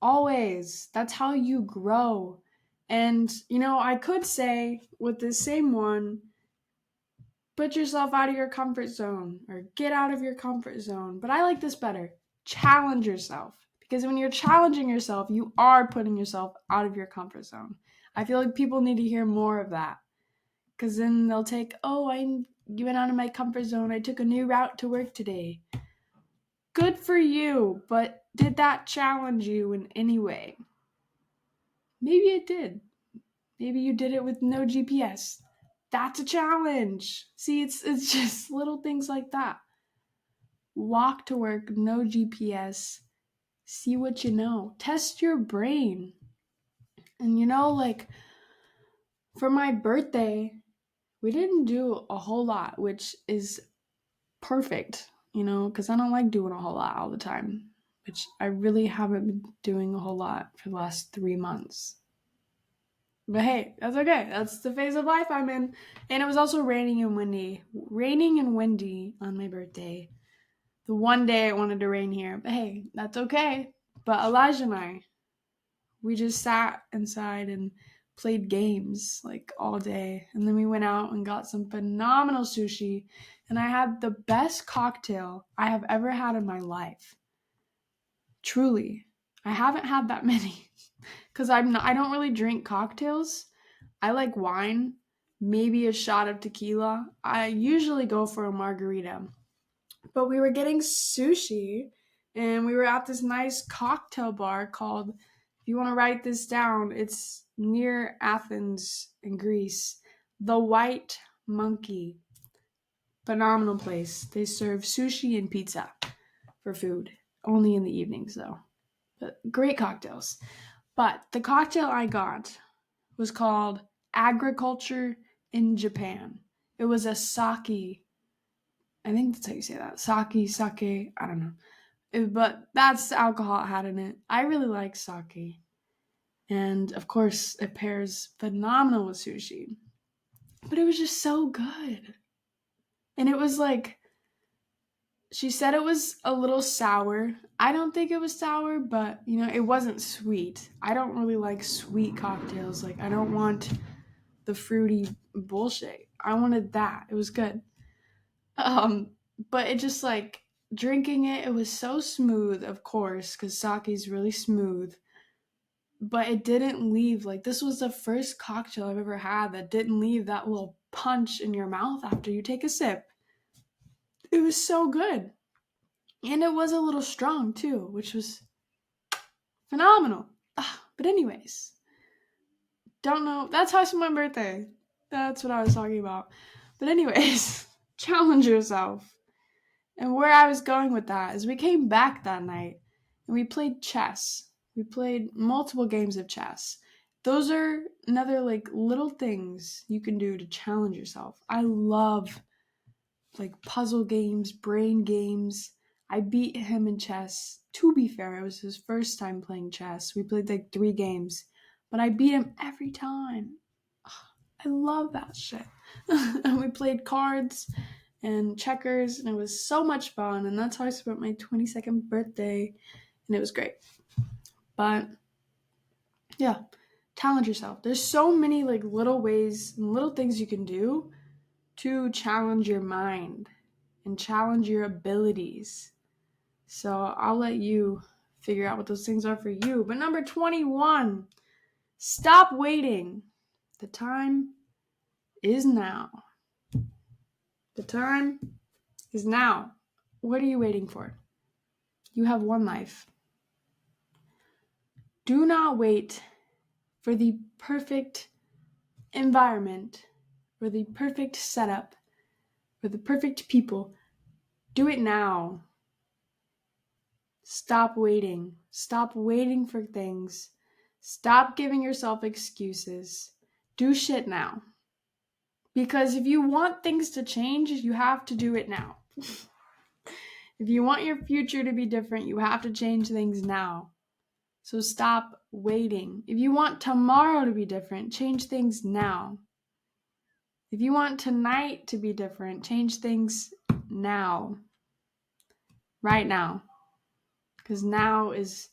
Always. That's how you grow. And, I could say with the same one, put yourself out of your comfort zone or get out of your comfort zone. But I like this better. Challenge yourself. Because when you're challenging yourself, you are putting yourself out of your comfort zone. I feel like people need to hear more of that. Because then they'll take, I went out of my comfort zone. I took a new route to work today. Good for you, but did that challenge you in any way? Maybe it did. Maybe you did it with no GPS. That's a challenge. See, it's just little things like that. Walk to work, no GPS. See what you know. Test your brain. And for my birthday, we didn't do a whole lot, which is perfect, because I don't like doing a whole lot all the time, which I really haven't been doing a whole lot for the last 3 months. But hey, that's okay. That's the phase of life I'm in. And it was also raining and windy on my birthday. The one day it wanted to rain here. But hey, that's okay. But Elijah and I, we just sat inside and played games like all day. And then we went out and got some phenomenal sushi. And I had the best cocktail I have ever had in my life. Truly. I haven't had that many. Because I don't really drink cocktails. I like wine, maybe a shot of tequila. I usually go for a margarita. But we were getting sushi, and we were at this nice cocktail bar called, if you want to write this down, it's near Athens in Greece, The White Monkey. Phenomenal place. They serve sushi and pizza for food. Only in the evenings, though. But great cocktails. But the cocktail I got was called Agriculture in Japan. It was a sake. I think that's how you say that. Sake. I don't know. But that's the alcohol it had in it. I really like sake. And of course, it pairs phenomenal with sushi. But it was just so good. And it was like She said it was a little sour. I don't think it was sour, but it wasn't sweet. I don't really like sweet cocktails. Like, I don't want the fruity bullshit. I wanted that. It was good. Um, but it just like drinking it, it was so smooth, of course, because sake's really smooth. But it didn't leave. Like, this was the first cocktail I've ever had that didn't leave that little punch in your mouth after you take a sip. It was so good. And it was a little strong too, which was phenomenal. But anyways, don't know. That's how I spent my birthday. That's what I was talking about. But anyways, challenge yourself. And where I was going with that is we came back that night and we played chess. We played multiple games of chess. Those are another like little things you can do to challenge yourself. I love like puzzle games, brain games. I beat him in chess. To be fair, it was his first time playing chess. We played like 3 games, but I beat him every time. I love that shit. And we played cards and checkers, and it was so much fun. And that's how I spent my 22nd birthday, and it was great. But yeah, challenge yourself. There's so many like little ways and little things you can do to challenge your mind and challenge your abilities. So I'll let you figure out what those things are for you. But number 21, stop waiting. The time is now. The time is now. What are you waiting for? You have one life. Do not wait for the perfect environment or the perfect setup or the perfect people. Do it now. Stop waiting. Stop waiting for things. Stop giving yourself excuses. Do shit now. Because if you want things to change, you have to do it now. If you want your future to be different, you have to change things now. So stop waiting. If you want tomorrow to be different, change things now. If you want tonight to be different, change things now. Right now. Because now is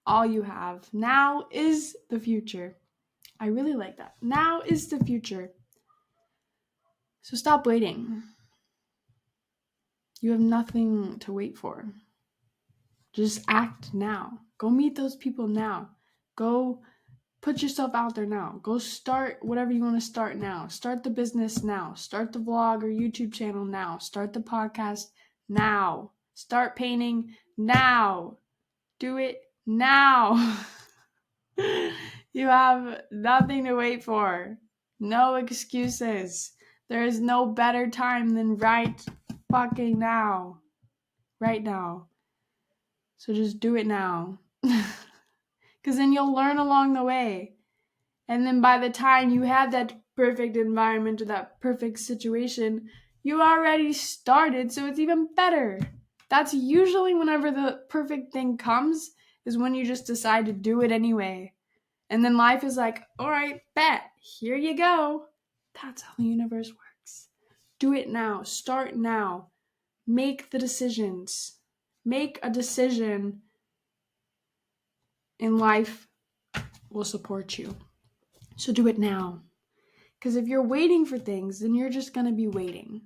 all you have. Now is the future. I really like that. Now is the future. So stop waiting. You have nothing to wait for. Just act now. Go meet those people now. Go put yourself out there now. Go start whatever you want to start now. Start the business now. Start the vlog or YouTube channel now. Start the podcast now. Start painting now. Do it now. You have nothing to wait for. No excuses. There is no better time than right fucking now. Right now. So just do it now. Because then you'll learn along the way. And then by the time you have that perfect environment or that perfect situation, you already started, so it's even better. That's usually whenever the perfect thing comes, is when you just decide to do it anyway. And then life is like, all right, bet, here you go. That's how the universe works. Do it now. Start now. Make the decisions. Make a decision, and life will support you. So do it now. Because if you're waiting for things, then you're just going to be waiting.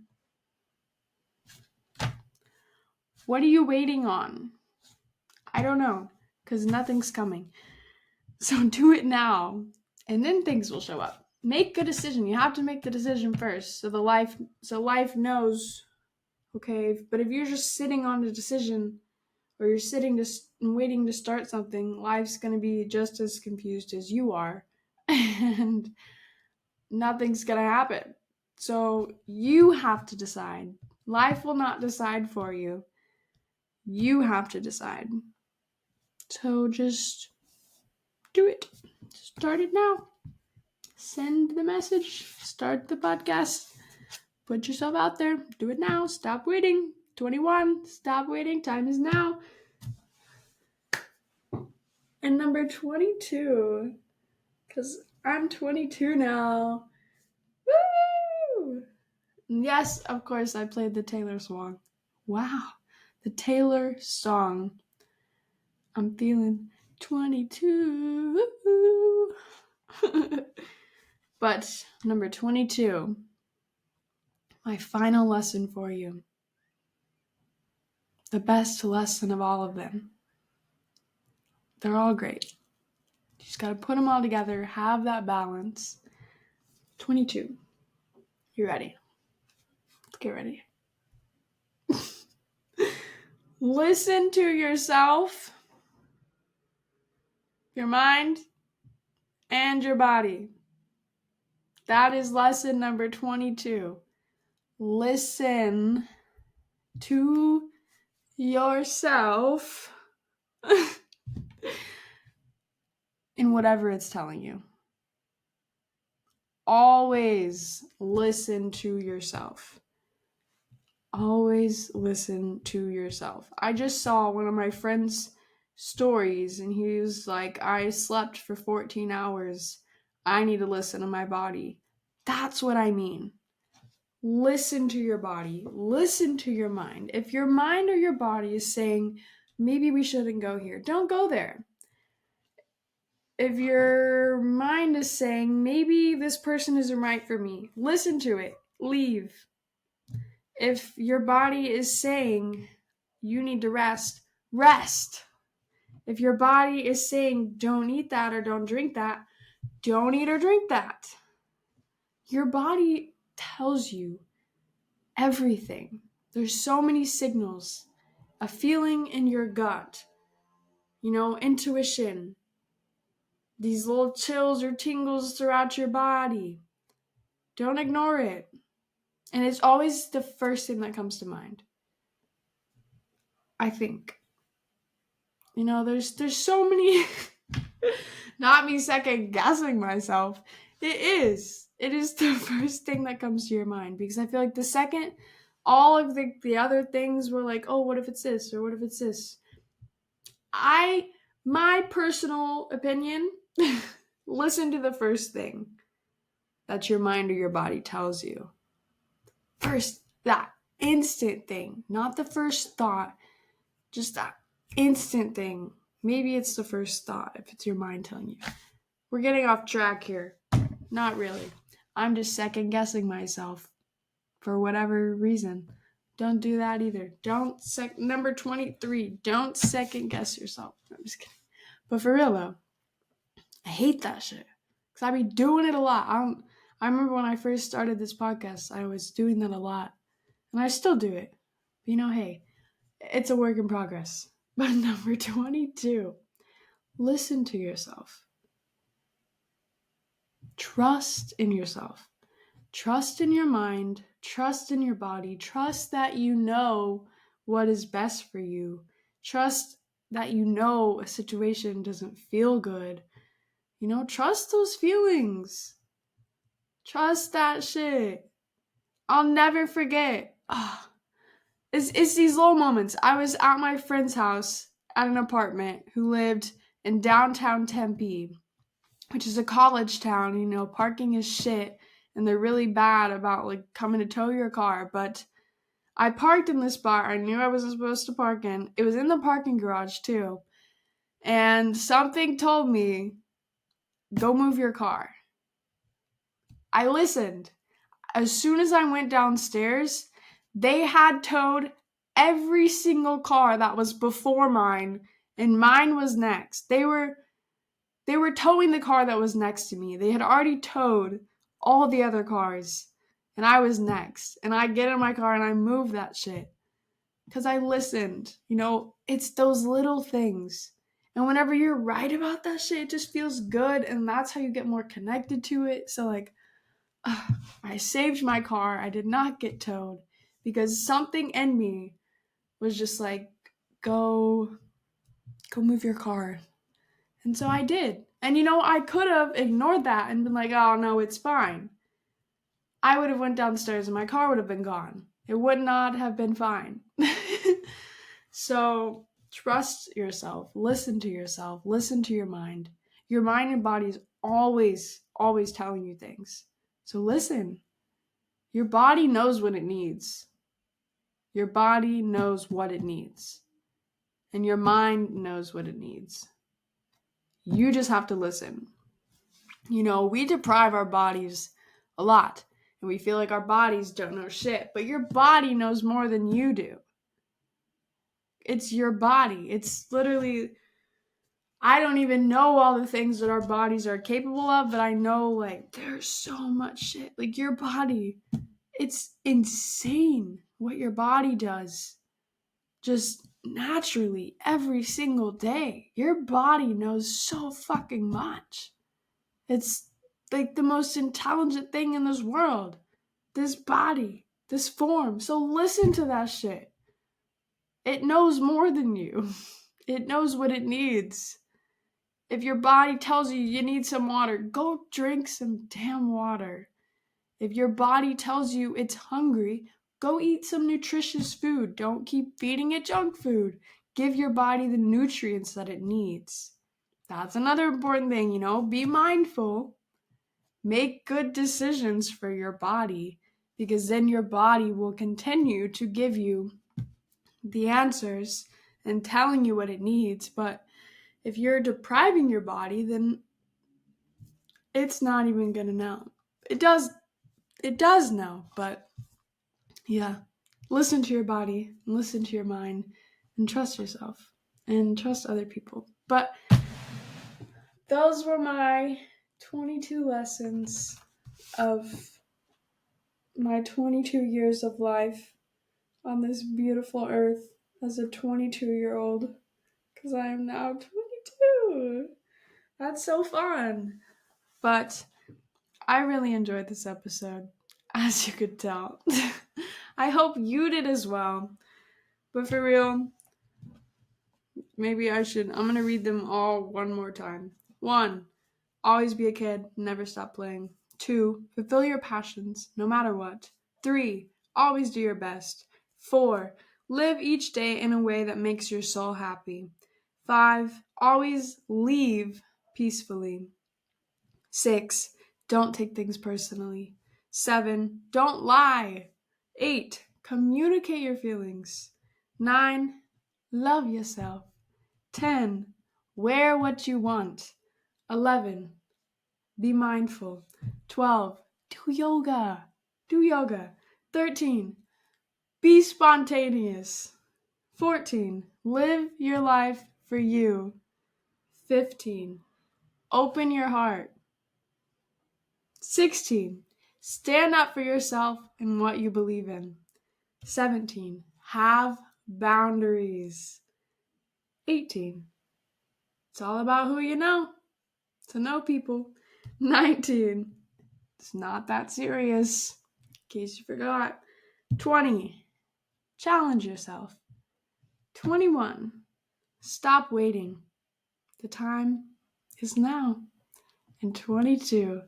What are you waiting on? I don't know, because nothing's coming. So do it now, and then things will show up. Make a decision. You have to make the decision first, so life knows. Okay, but if you're just sitting on a decision, or you're sitting and waiting to start something, life's going to be just as confused as you are, and nothing's going to happen. So you have to decide. Life will not decide for you. You have to decide. So just do it. Start it now. Send the message. Start the podcast. Put yourself out there. Do it now. Stop waiting. 21. Stop waiting. Time is now. And number 22. Because I'm 22 now. Woo! Yes, of course, I played the Taylor song. Wow. The Taylor song, I'm feeling 22. But number 22, my final lesson for you. The best lesson of all of them. They're all great. You just got to put them all together, have that balance. 22. You ready? Let's get ready. Listen to yourself, your mind, and your body. That is lesson number 22. Listen to yourself in whatever it's telling you. Always listen to yourself. Always listen to yourself. I just saw one of my friends' stories and he was like, I slept for 14 hours. I need to listen to my body. That's what I mean. Listen to your body. Listen to your mind. If your mind or your body is saying, maybe we shouldn't go here, don't go there. If your mind is saying, maybe this person isn't right for me, listen to it. Leave. If your body is saying, you need to rest, rest. If your body is saying, don't eat that or don't drink that, don't eat or drink that. Your body tells you everything. There's so many signals. A feeling in your gut, intuition, these little chills or tingles throughout your body. Don't ignore it. And it's always the first thing that comes to mind. I think. There's so many, not me second guessing myself. It is the first thing that comes to your mind, because I feel like the second all of the other things were like, oh, what if it's this or what if it's this? My personal opinion, listen to the first thing that your mind or your body tells you. First, that instant thing, not the first thought, just that instant thing. Maybe it's the first thought if it's your mind telling you. We're getting off track here. Not really. I'm just second guessing myself for whatever reason. Don't do that either. Number 23, don't second guess yourself. I'm just kidding. But for real though, I hate that shit. Because I be doing it a lot. I remember when I first started this podcast, I was doing that a lot. And I still do it. But hey, it's a work in progress. But number 22, listen to yourself. Trust in yourself. Trust in your mind. Trust in your body. Trust that you know what is best for you. Trust that a situation doesn't feel good. Trust those feelings. Trust that shit. I'll never forget. It's these little moments. I was at my friend's house at an apartment who lived in downtown Tempe, which is a college town. Parking is shit, and they're really bad about coming to tow your car. But I parked in this spot I knew I wasn't supposed to park in. It was in the parking garage too. And something told me, go move your car. I listened. As soon as I went downstairs, they had towed every single car that was before mine, and mine was next. They were towing the car that was next to me. They had already towed all the other cars, and I was next. And I get in my car and I move that shit because I listened. It's those little things. And whenever you're right about that shit, it just feels good, and that's how you get more connected to it. So I saved my car. I did not get towed because something in me was just like, go move your car. And so I did. And I could have ignored that and been like, oh no, it's fine. I would have went downstairs and my car would have been gone. It would not have been fine. So trust yourself. Listen to yourself. Listen to your mind. Your mind and body is always, always telling you things. So listen. Your body knows what it needs. Your body knows what it needs, and your mind knows what it needs. You just have to listen. We deprive our bodies a lot, and we feel like our bodies don't know shit, but your body knows more than you do. It's your body. It's literally, I don't even know all the things that our bodies are capable of, but I know, like, there's so much shit. Like, your body, it's insane what your body does just naturally every single day. Your body knows so fucking much. It's like the most intelligent thing in this world. This body, this form. So listen to that shit. It knows more than you. It knows what it needs. If your body tells you you need some water, go drink some damn water. If your body tells you it's hungry, go eat some nutritious food. Don't keep feeding it junk food. Give your body the nutrients that it needs. That's another important thing, be mindful. Make good decisions for your body, because then your body will continue to give you the answers and telling you what it needs. But if you're depriving your body, then it's not even going to know. It does know, but yeah. Listen to your body, listen to your mind, and trust yourself, and trust other people. But those were my 22 lessons of my 22 years of life on this beautiful earth as a 22-year-old, because I am now 22. That's so fun. But I really enjoyed this episode, as you could tell. I hope you did as well. But for real, maybe I'm going to read them all one more time. 1, always be a kid, never stop playing. 2, fulfill your passions, no matter what. 3, always do your best. 4, live each day in a way that makes your soul happy. 5, always leave peacefully. 6, don't take things personally. 7, don't lie. 8, communicate your feelings. 9, love yourself. 10, wear what you want. 11, be mindful. 12, do yoga. 13, be spontaneous. 14, live your life for you. 15, open your heart. 16, stand up for yourself and what you believe in. 17, have boundaries. 18, it's all about who you know. To know people. 19, it's not that serious, in case you forgot. 20, challenge yourself. 21, stop waiting. The time is now. And 22,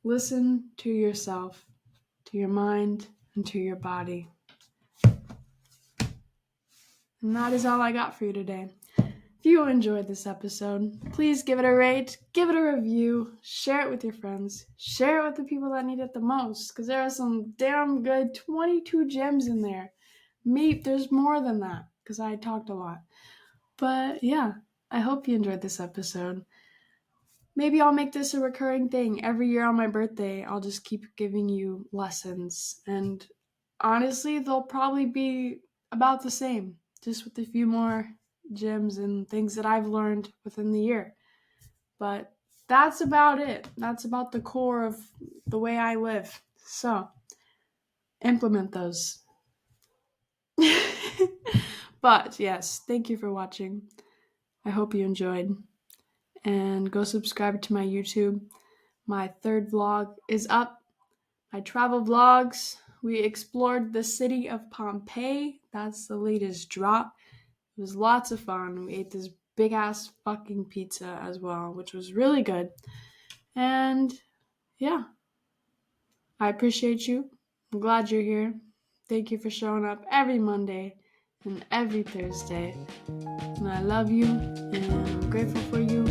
listen to yourself, to your mind, and to your body. And that is all I got for you today. If you enjoyed this episode, please give it a rate, give it a review, share it with your friends, share it with the people that need it the most, because there are some damn good 22 gems in there. There's more than that, because I talked a lot. But yeah, I hope you enjoyed this episode. Maybe I'll make this a recurring thing. Every year on my birthday, I'll just keep giving you lessons. And honestly, they'll probably be about the same, just with a few more gems and things that I've learned within the year. But that's about it. That's about the core of the way I live. So, implement those. But yes, thank you for watching. I hope you enjoyed. And go subscribe to my YouTube. My 3rd vlog is up. My travel vlogs. We explored the city of Pompeii. That's the latest drop. It was lots of fun. We ate this big ass fucking pizza as well, which was really good. And yeah, I appreciate you. I'm glad you're here. Thank you for showing up every Monday and every Thursday. And I love you and I'm grateful for you.